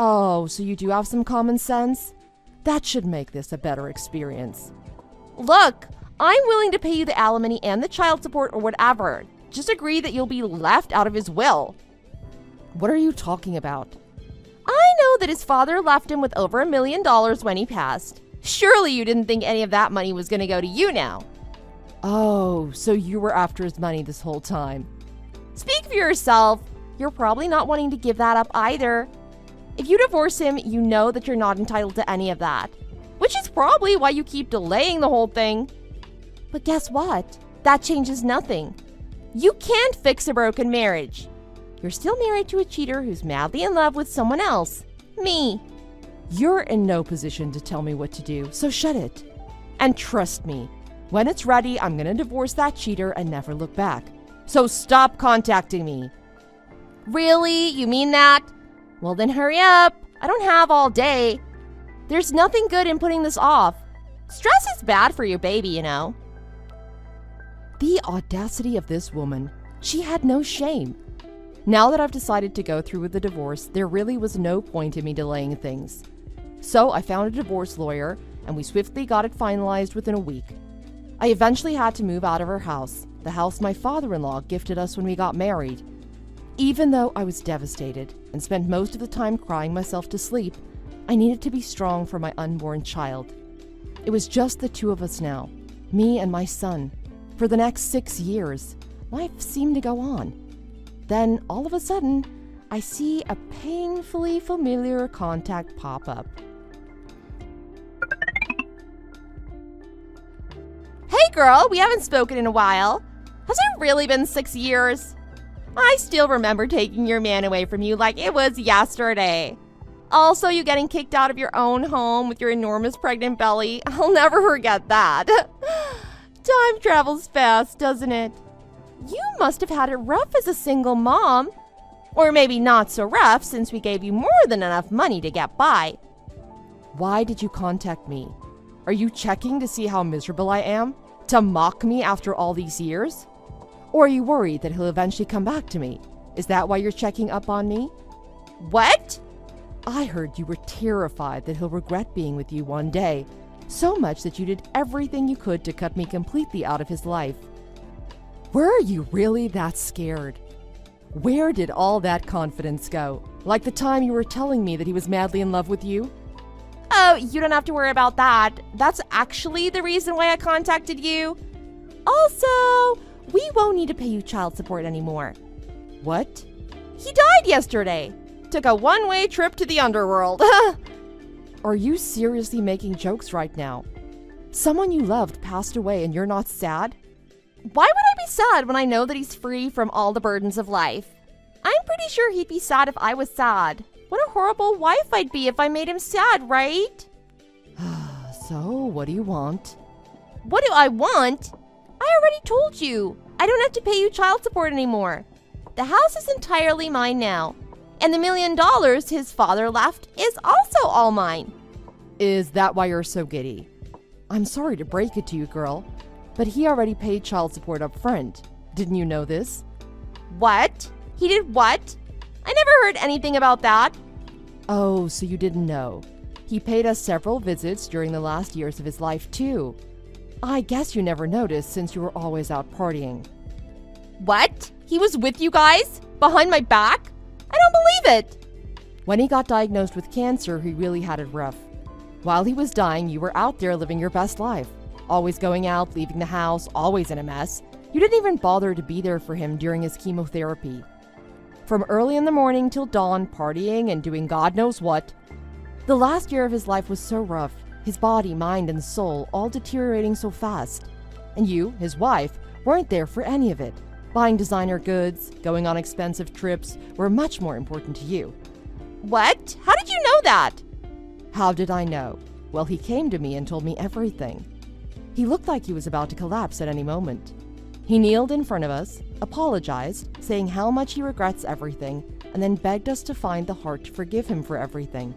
Oh, so you do have some common sense? That should make this a better experience. Look, I'm willing to pay you the alimony and the child support or whatever. Just agree that you'll be left out of his will. What are you talking about? I know that his father left him with over $1 million when he passed. Surely you didn't think any of that money was going to go to you now. Oh, so you were after his money this whole time. Speak for yourself. You're probably not wanting to give that up either. If you divorce him, you know that you're not entitled to any of that. Which is probably why you keep delaying the whole thing. But guess what? That changes nothing. You can't fix a broken marriage. You're still married to a cheater who's madly in love with someone else. Me. You're in no position to tell me what to do, so shut it. And trust me, when it's ready, I'm gonna divorce that cheater and never look back. So stop contacting me. Really? You mean that? Well then hurry up. I don't have all day. There's nothing good in putting this off. Stress is bad for your baby, you know. The audacity of this woman. She had no shame. Now that I've decided to go through with the divorce, there really was no point in me delaying things. So I found a divorce lawyer, and we swiftly got it finalized within a week. I eventually had to move out of her house, the house my father-in-law gifted us when we got married. Even though I was devastated and spent most of the time crying myself to sleep, I needed to be strong for my unborn child. It was just the two of us now, me and my son. For the next 6 years, life seemed to go on. Then, all of a sudden, I see a painfully familiar contact pop up. Hey girl, we haven't spoken in a while. Has it really been 6 years? I still remember taking your man away from you like it was yesterday. Also, you getting kicked out of your own home with your enormous pregnant belly. I'll never forget that. Time travels fast, doesn't it? You must have had it rough as a single mom. Or maybe not so rough since we gave you more than enough money to get by. Why did you contact me? Are you checking to see how miserable I am? To mock me after all these years? Or are you worried that he'll eventually come back to me? Is that why you're checking up on me? What? I heard you were terrified that he'll regret being with you one day, so much that you did everything you could to cut me completely out of his life. Were you really that scared? Where did all that confidence go? Like the time you were telling me that he was madly in love with you? Oh, you don't have to worry about that. That's actually the reason why I contacted you. Also, We won't need to pay you child support anymore. What? He died yesterday. Took a one-way trip to the underworld. Are you seriously making jokes right now? Someone you loved passed away and you're not sad? Why would I be sad when I know that he's free from all the burdens of life? I'm pretty sure he'd be sad if I was sad. What a horrible wife I'd be if I made him sad, right? So, what do you want? What do I want? I already told you. I don't have to pay you child support anymore. The house is entirely mine now. And the $1 million his father left is also all mine. Is that why you're so giddy? I'm sorry to break it to you, girl, but he already paid child support up front. Didn't you know this? What? He did what? I never heard anything about that. Oh, so you didn't know. He paid us several visits during the last years of his life, too. I guess you never noticed since you were always out partying. What? He was with you guys? Behind my back? I don't believe it. When he got diagnosed with cancer, he really had it rough. While he was dying, you were out there living your best life. Always going out, leaving the house, always in a mess. You didn't even bother to be there for him during his chemotherapy. From early in the morning till dawn, partying and doing God knows what. The last year of his life was so rough, his body, mind, and soul all deteriorating so fast. And you, his wife, weren't there for any of it. Buying designer goods, going on expensive trips were much more important to you. What? How did you know that? How did I know? Well, he came to me and told me everything. He looked like he was about to collapse at any moment. He kneeled in front of us, apologized, saying how much he regrets everything, and then begged us to find the heart to forgive him for everything.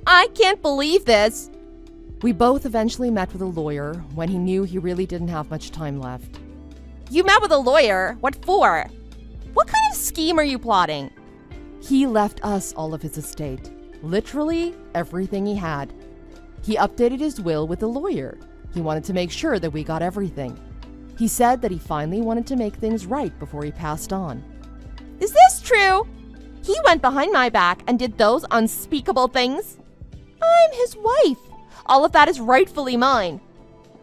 I can't believe this! We both eventually met with a lawyer when he knew he really didn't have much time left. You met with a lawyer? What for? What kind of scheme are you plotting? He left us all of his estate. Literally everything he had. He updated his will with a lawyer. He wanted to make sure that we got everything. He said that he finally wanted to make things right before he passed on. Is this true? He went behind my back and did those unspeakable things? I'm his wife. All of that is rightfully mine.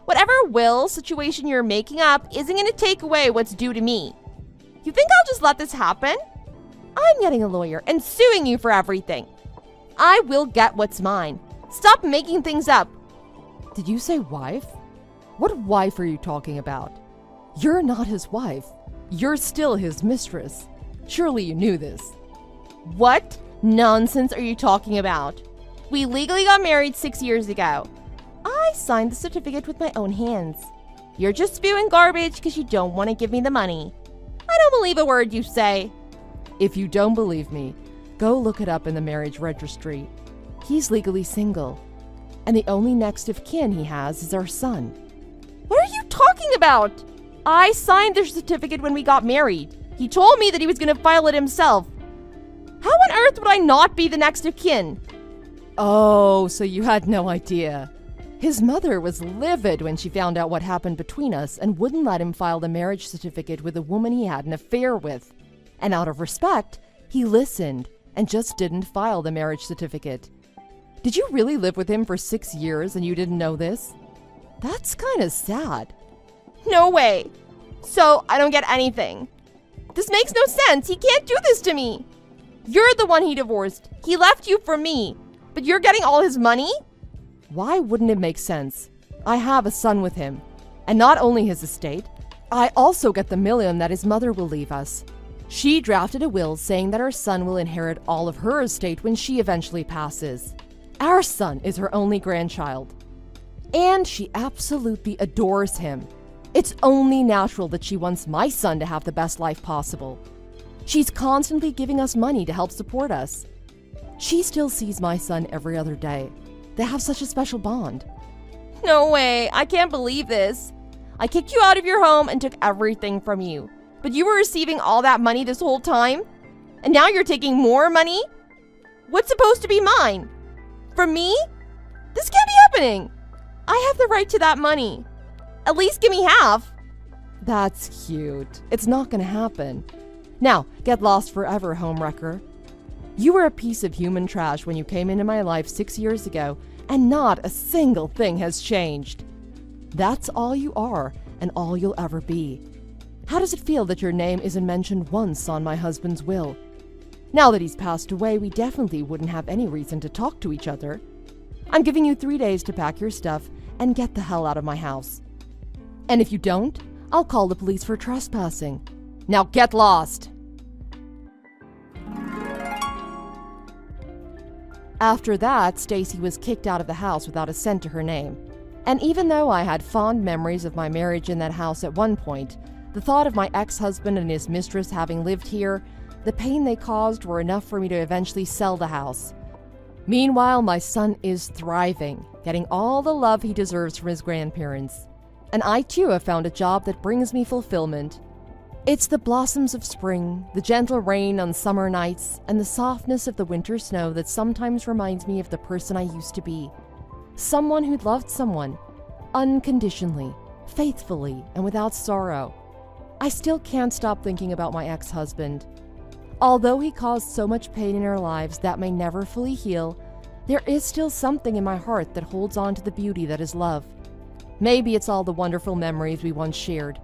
Whatever will situation you're making up isn't going to take away what's due to me. You think I'll just let this happen? I'm getting a lawyer and suing you for everything. I will get what's mine. Stop making things up. Did you say wife? What wife are you talking about? You're not his wife. You're still his mistress. Surely you knew this. What nonsense are you talking about? We legally got married 6 years ago. I signed the certificate with my own hands. You're just spewing garbage because you don't want to give me the money. I don't believe a word you say. If you don't believe me, go look it up in the marriage registry. He's legally single, and the only next of kin he has is our son. What are you talking about? I signed the certificate when we got married. He told me that he was going to file it himself. How on earth would I not be the next of kin? Oh, so you had no idea. His mother was livid when she found out what happened between us and wouldn't let him file the marriage certificate with a woman he had an affair with. And out of respect, he listened and just didn't file the marriage certificate. Did you really live with him for 6 years and you didn't know this? That's kind of sad. No way. So I don't get anything. This makes no sense. He can't do this to me. You're the one he divorced. He left you for me. But you're getting all his money? Why wouldn't it make sense? I have a son with him. And not only his estate, I also get the $1 million that his mother will leave us. She drafted a will saying that our son will inherit all of her estate when she eventually passes. Our son is her only grandchild. And she absolutely adores him. It's only natural that she wants my son to have the best life possible. She's constantly giving us money to help support us. She still sees my son every other day. They have such a special bond. No way, I can't believe this. I kicked you out of your home and took everything from you. But you were receiving all that money this whole time? And now you're taking more money? What's supposed to be mine? From me? This can't be happening. I have the right to that money. At least give me half. That's cute. It's not gonna happen. Now, get lost forever, homewrecker. You were a piece of human trash when you came into my life 6 years ago, and not a single thing has changed. That's all you are, and all you'll ever be. How does it feel that your name isn't mentioned once on my husband's will? Now that he's passed away, we definitely wouldn't have any reason to talk to each other. I'm giving you 3 days to pack your stuff and get the hell out of my house. And if you don't, I'll call the police for trespassing. Now get lost! After that, Stacy was kicked out of the house without a cent to her name. And even though I had fond memories of my marriage in that house at one point, the thought of my ex-husband and his mistress having lived here, the pain they caused were enough for me to eventually sell the house. Meanwhile, my son is thriving, getting all the love he deserves from his grandparents. And I too have found a job that brings me fulfillment. It's the blossoms of spring, the gentle rain on summer nights, and the softness of the winter snow that sometimes reminds me of the person I used to be. Someone who loved someone, unconditionally, faithfully, and without sorrow. I still can't stop thinking about my ex-husband. Although he caused so much pain in our lives that may never fully heal, there is still something in my heart that holds on to the beauty that is love. Maybe it's all the wonderful memories we once shared.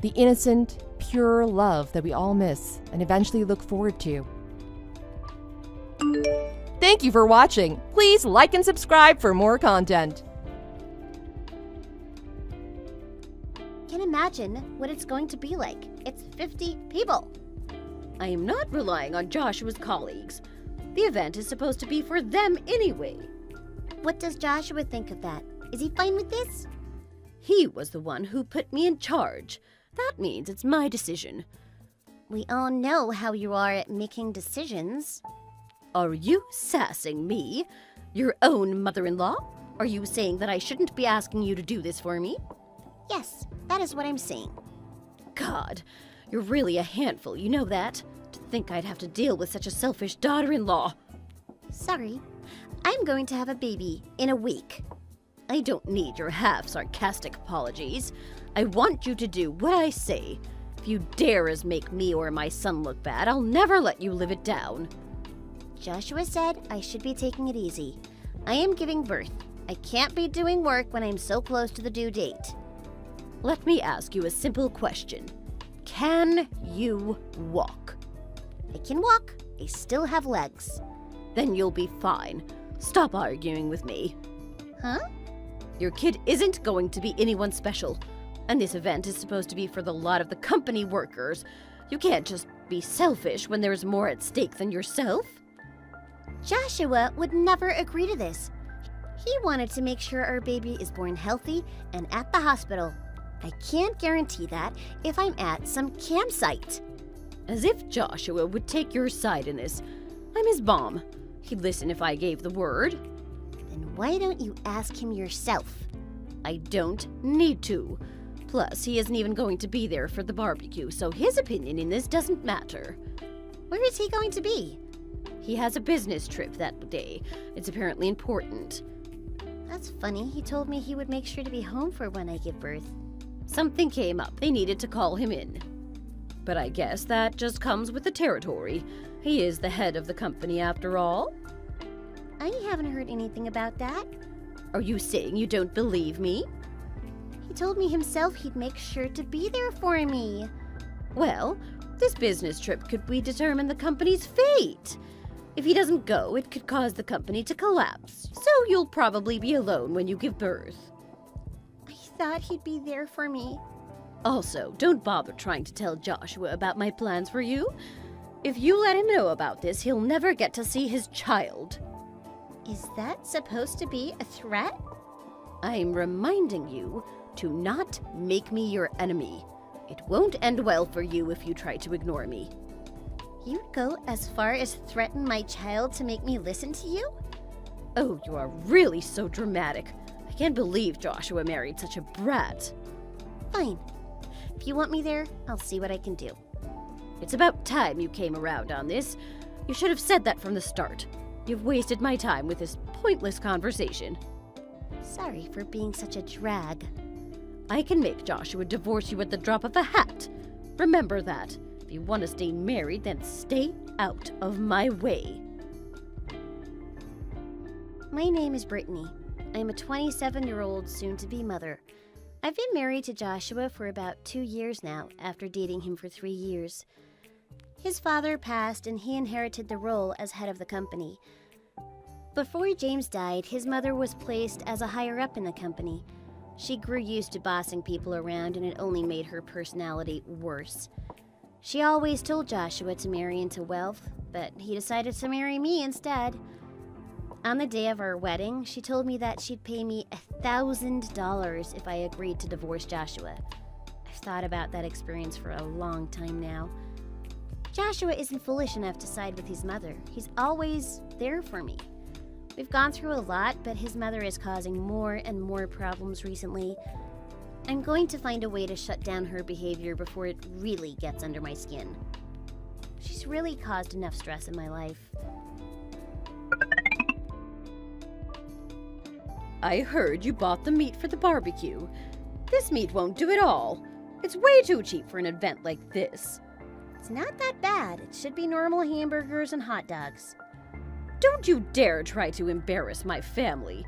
The innocent, pure love that we all miss and eventually look forward to. Thank you for watching. Please like and subscribe for more content. Can imagine what it's going to be like. It's 50 people. I am not relying on Joshua's colleagues. The event is supposed to be for them anyway. What does Joshua think of that? Is he fine with this? He was the one who put me in charge. That means it's my decision. We all know how you are at making decisions. Are you sassing me? Your own mother-in-law? Are you saying that I shouldn't be asking you to do this for me? Yes, that is what I'm saying. God, you're really a handful, you know that? To think I'd have to deal with such a selfish daughter-in-law. Sorry, I'm going to have a baby in a week. I don't need your half-sarcastic apologies. I want you to do what I say. If you dare as make me or my son look bad, I'll never let you live it down. Joshua said I should be taking it easy. I am giving birth. I can't be doing work when I'm so close to the due date. Let me ask you a simple question. Can you walk? I can walk. I still have legs. Then you'll be fine. Stop arguing with me. Huh? Your kid isn't going to be anyone special. And this event is supposed to be for the lot of the company workers. You can't just be selfish when there's more at stake than yourself. Joshua would never agree to this. He wanted to make sure our baby is born healthy and at the hospital. I can't guarantee that if I'm at some campsite. As if Joshua would take your side in this. I'm his mom. He'd listen if I gave the word. Then why don't you ask him yourself? I don't need to. Plus, he isn't even going to be there for the barbecue, so his opinion in this doesn't matter. Where is he going to be? He has a business trip that day. It's apparently important. That's funny. He told me he would make sure to be home for when I give birth. Something came up. They needed to call him in. But I guess that just comes with the territory. He is the head of the company after all. I haven't heard anything about that. Are you saying you don't believe me? He told me himself he'd make sure to be there for me. Well, this business trip could determine the company's fate. If he doesn't go, it could cause the company to collapse. So you'll probably be alone when you give birth. I thought he'd be there for me. Also, don't bother trying to tell Joshua about my plans for you. If you let him know about this, he'll never get to see his child. Is that supposed to be a threat? I'm reminding you to not make me your enemy. It won't end well for you if you try to ignore me. You'd go as far as threaten my child to make me listen to you? Oh, you are really so dramatic. I can't believe Joshua married such a brat. Fine. If you want me there, I'll see what I can do. It's about time you came around on this. You should have said that from the start. You've wasted my time with this pointless conversation. Sorry for being such a drag. I can make Joshua divorce you at the drop of a hat. Remember that. If you want to stay married, then stay out of my way. My name is Brittany. I am a 27-year-old soon-to-be mother. I've been married to Joshua for about 2 years now, after dating him for 3 years. His father passed and he inherited the role as head of the company. Before James died, his mother was placed as a higher-up in the company. She grew used to bossing people around, and it only made her personality worse. She always told Joshua to marry into wealth, but he decided to marry me instead. On the day of our wedding, she told me that she'd pay me $1,000 if I agreed to divorce Joshua. I've thought about that experience for a long time now. Joshua isn't foolish enough to side with his mother. He's always there for me. We've gone through a lot, but his mother is causing more and more problems recently. I'm going to find a way to shut down her behavior before it really gets under my skin. She's really caused enough stress in my life. I heard you bought the meat for the barbecue. This meat won't do it all. It's way too cheap for an event like this. It's not that bad. It should be normal hamburgers and hot dogs. Don't you dare try to embarrass my family.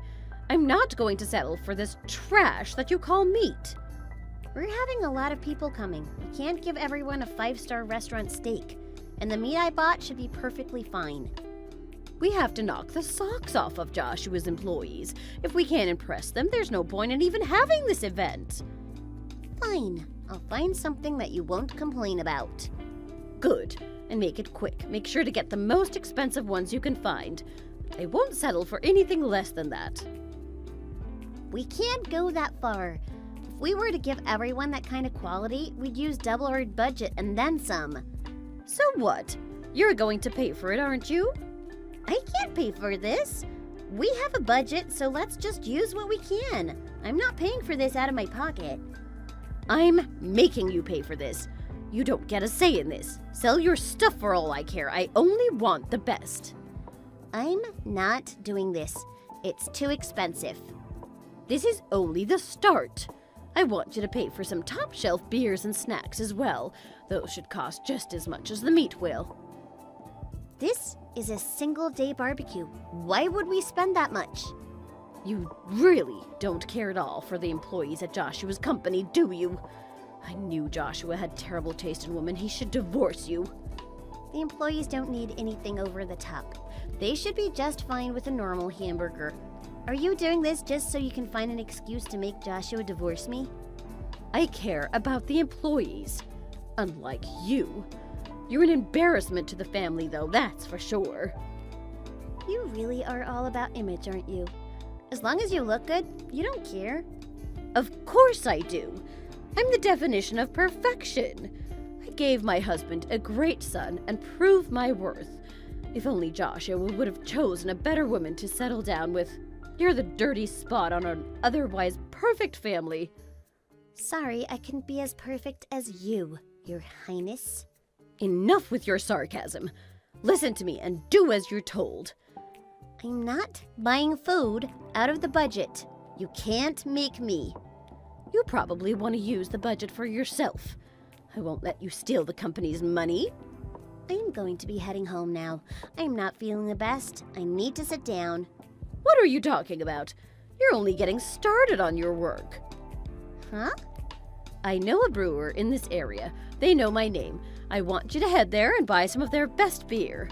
I'm not going to settle for this trash that you call meat. We're having a lot of people coming. We can't give everyone a 5-star restaurant steak. And the meat I bought should be perfectly fine. We have to knock the socks off of Joshua's employees. If we can't impress them, there's no point in even having this event. Fine. I'll find something that you won't complain about. Good. And make it quick. Make sure to get the most expensive ones you can find. I won't settle for anything less than that. We can't go that far. If we were to give everyone that kind of quality, we'd use double our budget and then some. So what? You're going to pay for it, aren't you? I can't pay for this. We have a budget, so let's just use what we can. I'm not paying for this out of my pocket. I'm making you pay for this. You don't get a say in this. Sell your stuff for all I care. I only want the best. I'm not doing this. It's too expensive. This is only the start. I want you to pay for some top-shelf beers and snacks as well. Those should cost just as much as the meat will. This is a single-day barbecue. Why would we spend that much? You really don't care at all for the employees at Joshua's company, do you? I knew Joshua had terrible taste in women. He should divorce you. The employees don't need anything over the top. They should be just fine with a normal hamburger. Are you doing this just so you can find an excuse to make Joshua divorce me? I care about the employees. Unlike you. You're an embarrassment to the family, though, that's for sure. You really are all about image, aren't you? As long as you look good, you don't care. Of course I do. I'm the definition of perfection. I gave my husband a great son and proved my worth. If only Joshua would have chosen a better woman to settle down with. You're the dirty spot on an otherwise perfect family. Sorry, I couldn't be as perfect as you, Your Highness. Enough with your sarcasm. Listen to me and do as you're told. I'm not buying food out of the budget. You can't make me. You probably want to use the budget for yourself. I won't let you steal the company's money. I'm going to be heading home now. I'm not feeling the best. I need to sit down. What are you talking about? You're only getting started on your work. Huh? I know a brewer in this area. They know my name. I want you to head there and buy some of their best beer.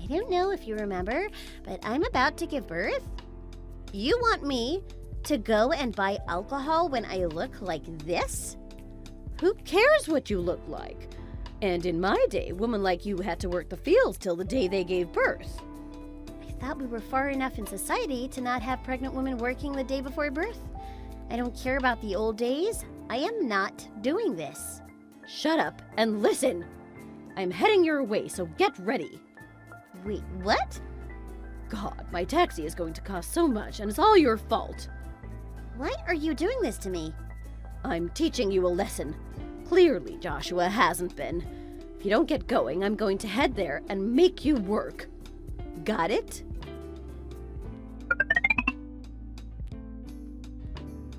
I don't know if you remember, but I'm about to give birth. You want me to go and buy alcohol when I look like this? Who cares what you look like? And in my day, women like you had to work the fields till the day they gave birth. I thought we were far enough in society to not have pregnant women working the day before birth. I don't care about the old days. I am not doing this. Shut up and listen. I'm heading your way, so get ready. Wait, what? God, my taxi is going to cost so much, and it's all your fault. Why are you doing this to me? I'm teaching you a lesson. Clearly, Joshua hasn't been. If you don't get going, I'm going to head there and make you work. Got it?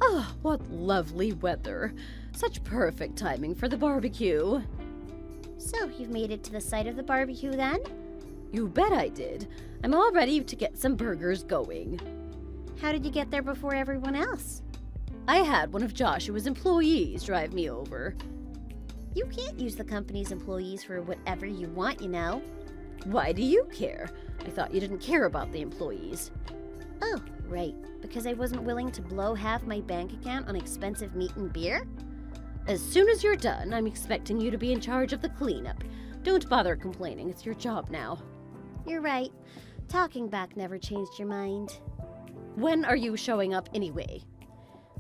Oh, what lovely weather. Such perfect timing for the barbecue. So, you've made it to the site of the barbecue then? You bet I did. I'm all ready to get some burgers going. How did you get there before everyone else? I had one of Joshua's employees drive me over. You can't use the company's employees for whatever you want, you know. Why do you care? I thought you didn't care about the employees. Oh, right. Because I wasn't willing to blow half my bank account on expensive meat and beer? As soon as you're done, I'm expecting you to be in charge of the cleanup. Don't bother complaining, it's your job now. You're right. Talking back never changed your mind. When are you showing up anyway?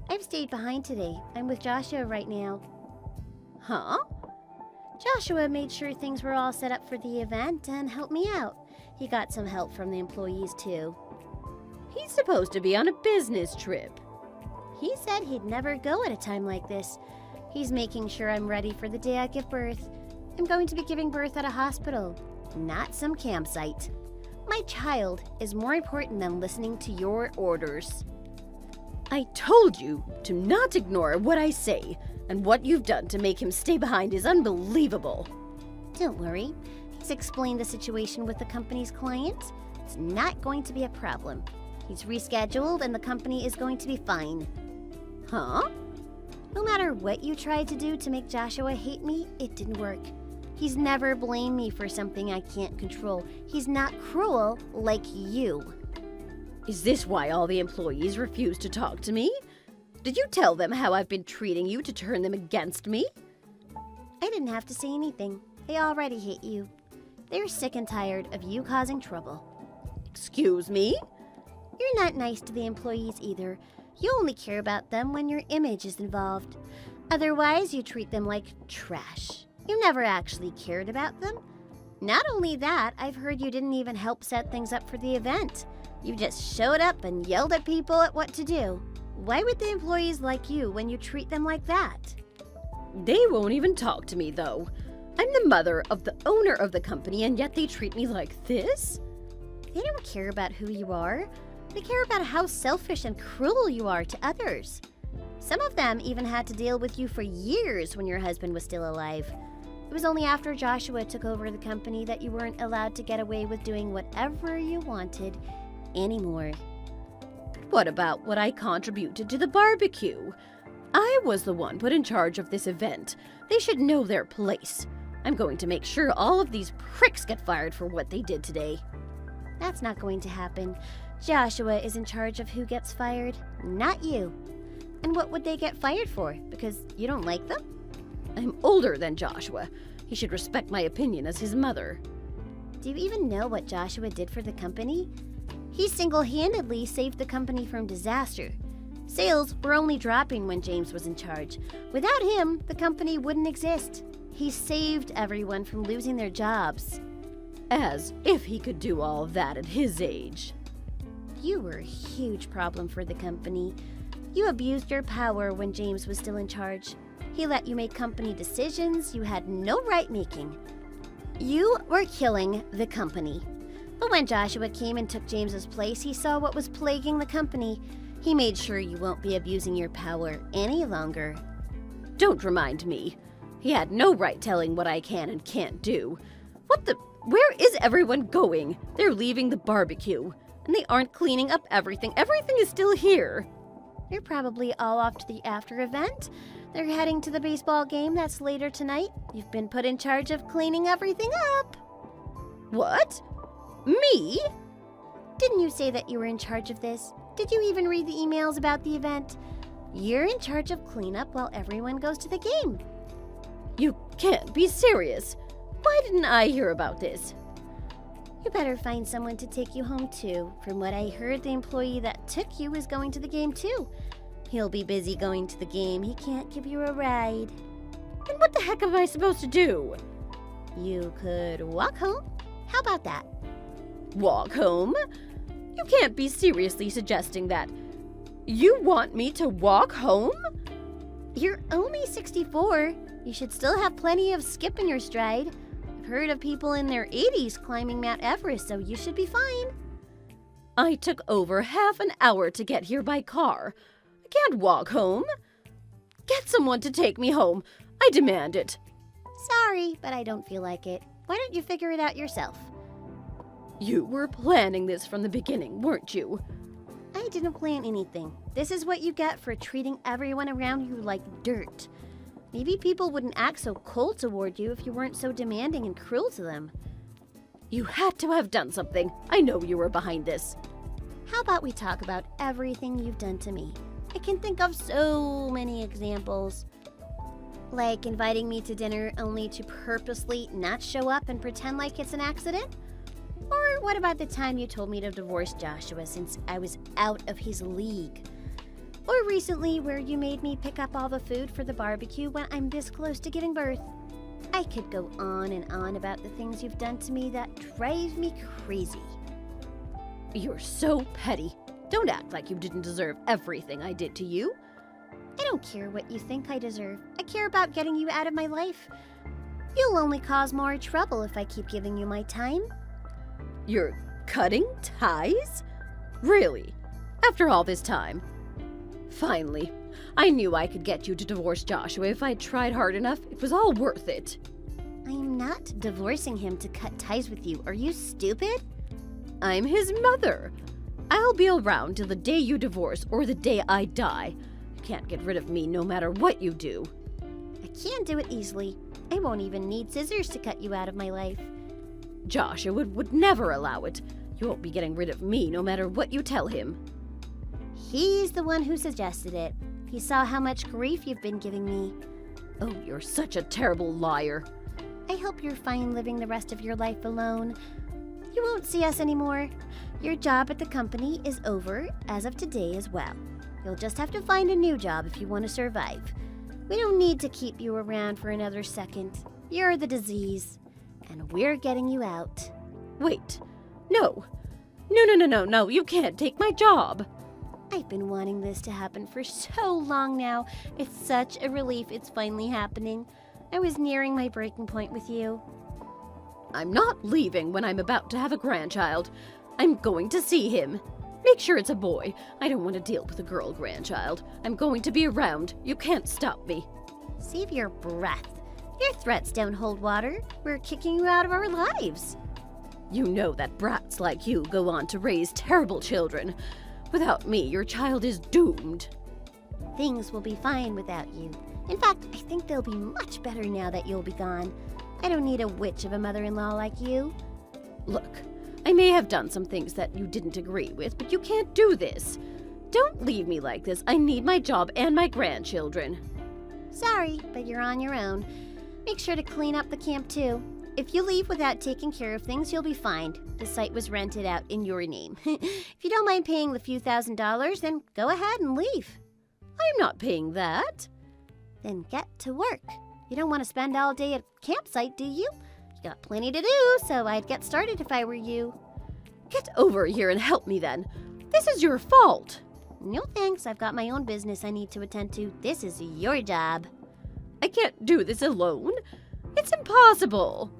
I've stayed behind today. I'm with Joshua right now. Huh? Joshua made sure things were all set up for the event and helped me out. He got some help from the employees too. He's supposed to be on a business trip. He said he'd never go at a time like this. He's making sure I'm ready for the day I give birth. I'm going to be giving birth at a hospital, not some campsite. My child is more important than listening to your orders. I told you to not ignore what I say, and what you've done to make him stay behind is unbelievable. Don't worry. He's explained the situation with the company's client. It's not going to be a problem. He's rescheduled and the company is going to be fine. Huh? No matter what you tried to do to make Joshua hate me, it didn't work. He's never blamed me for something I can't control. He's not cruel like you. Is this why all the employees refuse to talk to me? Did you tell them how I've been treating you to turn them against me? I didn't have to say anything. They already hate you. They're sick and tired of you causing trouble. Excuse me? You're not nice to the employees either. You only care about them when your image is involved. Otherwise, you treat them like trash. You never actually cared about them. Not only that, I've heard you didn't even help set things up for the event. You just showed up and yelled at people at what to do. Why would the employees like you when you treat them like that? They won't even talk to me, though. I'm the mother of the owner of the company, and yet they treat me like this? They don't care about who you are. They care about how selfish and cruel you are to others. Some of them even had to deal with you for years when your husband was still alive. It was only after Joshua took over the company that you weren't allowed to get away with doing whatever you wanted anymore. What about what I contributed to the barbecue? I was the one put in charge of this event. They should know their place. I'm going to make sure all of these pricks get fired for what they did today. That's not going to happen. Joshua is in charge of who gets fired, not you. And what would they get fired for? Because you don't like them? I'm older than Joshua. He should respect my opinion as his mother. Do you even know what Joshua did for the company? He single-handedly saved the company from disaster. Sales were only dropping when James was in charge. Without him, the company wouldn't exist. He saved everyone from losing their jobs. As if he could do all that at his age. You were a huge problem for the company. You abused your power when James was still in charge. He let you make company decisions you had no right making. You were killing the company. But when Joshua came and took James's place, he saw what was plaguing the company. He made sure you won't be abusing your power any longer. Don't remind me. He had no right telling what I can and can't do. What the? Where is everyone going? They're leaving the barbecue. And they aren't cleaning up everything. Everything is still here. You're probably all off to the after event. They're heading to the baseball game that's later tonight. You've been put in charge of cleaning everything up. What? Me? Didn't you say that you were in charge of this? Did you even read the emails about the event? You're in charge of cleanup while everyone goes to the game. You can't be serious. Why didn't I hear about this? You better find someone to take you home too. From what I heard, the employee that took you is going to the game too. He'll be busy going to the game. He can't give you a ride. Then what the heck am I supposed to do? You could walk home. How about that? Walk home? You can't be seriously suggesting that. You want me to walk home? You're only 64. You should still have plenty of skip in your stride. I've heard of people in their 80s climbing Mount Everest, so you should be fine. I took over half an hour to get here by car. I can't walk home. Get someone to take me home. I demand it. Sorry, but I don't feel like it. Why don't you figure it out yourself? You were planning this from the beginning, weren't you? I didn't plan anything. This is what you get for treating everyone around you like dirt. Maybe people wouldn't act so cold toward you if you weren't so demanding and cruel to them. You had to have done something. I know you were behind this. How about we talk about everything you've done to me? I can think of so many examples. Like inviting me to dinner only to purposely not show up and pretend like it's an accident? Or what about the time you told me to divorce Joshua since I was out of his league? Or recently where you made me pick up all the food for the barbecue when I'm this close to giving birth? I could go on and on about the things you've done to me that drive me crazy. You're so petty. Don't act like you didn't deserve everything I did to you. I don't care what you think I deserve. I care about getting you out of my life. You'll only cause more trouble if I keep giving you my time. You're cutting ties? Really? After all this time? Finally. I knew I could get you to divorce Joshua if I tried hard enough. It was all worth it. I am not divorcing him to cut ties with you. Are you stupid? I'm his mother. I'll be around till the day you divorce or the day I die. You can't get rid of me no matter what you do. I can do it easily. I won't even need scissors to cut you out of my life. Joshua would never allow it. You won't be getting rid of me no matter what you tell him. He's the one who suggested it. He saw how much grief you've been giving me. Oh, you're such a terrible liar. I hope you're fine living the rest of your life alone. You won't see us anymore. Your job at the company is over as of today as well. You'll just have to find a new job if you want to survive. We don't need to keep you around for another second. You're the disease, and we're getting you out. Wait. No. No, you can't take my job. I've been wanting this to happen for so long now. It's such a relief it's finally happening. I was nearing my breaking point with you. I'm not leaving when I'm about to have a grandchild. I'm going to see him. Make sure it's a boy. I don't want to deal with a girl grandchild. I'm going to be around. You can't stop me. Save your breath. Your threats don't hold water. We're kicking you out of our lives. You know that brats like you go on to raise terrible children. Without me, your child is doomed. Things will be fine without you. In fact, I think they'll be much better now that you'll be gone. I don't need a witch of a mother-in-law like you. Look, I may have done some things that you didn't agree with, but you can't do this. Don't leave me like this. I need my job and my grandchildren. Sorry, but you're on your own. Make sure to clean up the camp too. If you leave without taking care of things, you'll be fined. The site was rented out in your name. If you don't mind paying the few $1,000s, then go ahead and leave. I'm not paying that. Then get to work. You don't want to spend all day at a campsite, do you? You got plenty to do, so I'd get started if I were you. Get over here and help me then. This is your fault. No thanks, I've got my own business I need to attend to. This is your job. I can't do this alone. It's impossible.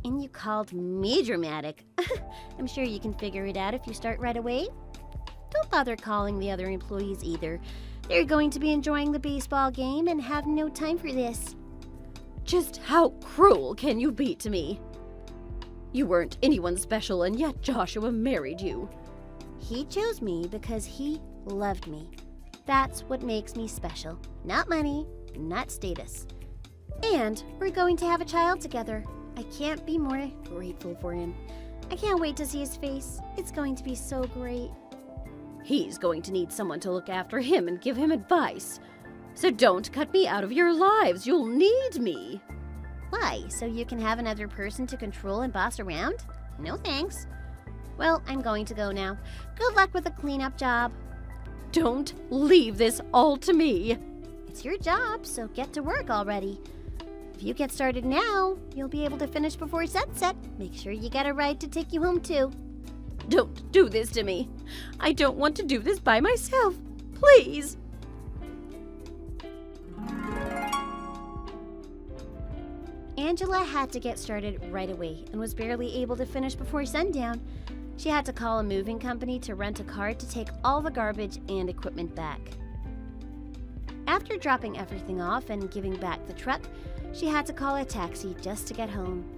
And you called me dramatic. I'm sure you can figure it out if you start right away. Don't bother calling the other employees either. They're going to be enjoying the baseball game and have no time for this. Just how cruel can you be to me? You weren't anyone special, and yet Joshua married you. He chose me because he loved me. That's what makes me special. Not money, not status. And we're going to have a child together. I can't be more grateful for him. I can't wait to see his face. It's going to be so great. He's going to need someone to look after him and give him advice. So don't cut me out of your lives. You'll need me. Why? So you can have another person to control and boss around? No thanks. Well, I'm going to go now. Good luck with the cleanup job. Don't leave this all to me. It's your job, so get to work already. If you get started now, you'll be able to finish before sunset. Make sure you get a ride to take you home, too. Don't do this to me. I don't want to do this by myself. Please. Angela had to get started right away and was barely able to finish before sundown. She had to call a moving company to rent a car to take all the garbage and equipment back. After dropping everything off and giving back the truck, she had to call a taxi just to get home.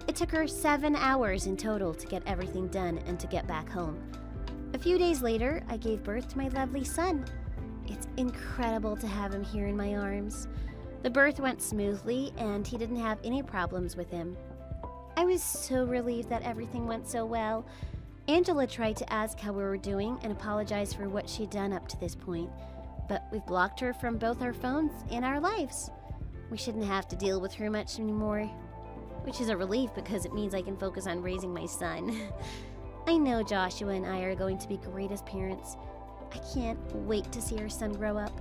It took her 7 hours in total to get everything done and to get back home. A few days later, I gave birth to my lovely son. It's incredible to have him here in my arms. The birth went smoothly, and he didn't have any problems with him. I was so relieved that everything went so well. Angela tried to ask how we were doing and apologize for what she'd done up to this point, but we've blocked her from both our phones and our lives. We shouldn't have to deal with her much anymore, which is a relief because it means I can focus on raising my son. I know Joshua and I are going to be great as parents. I can't wait to see our son grow up.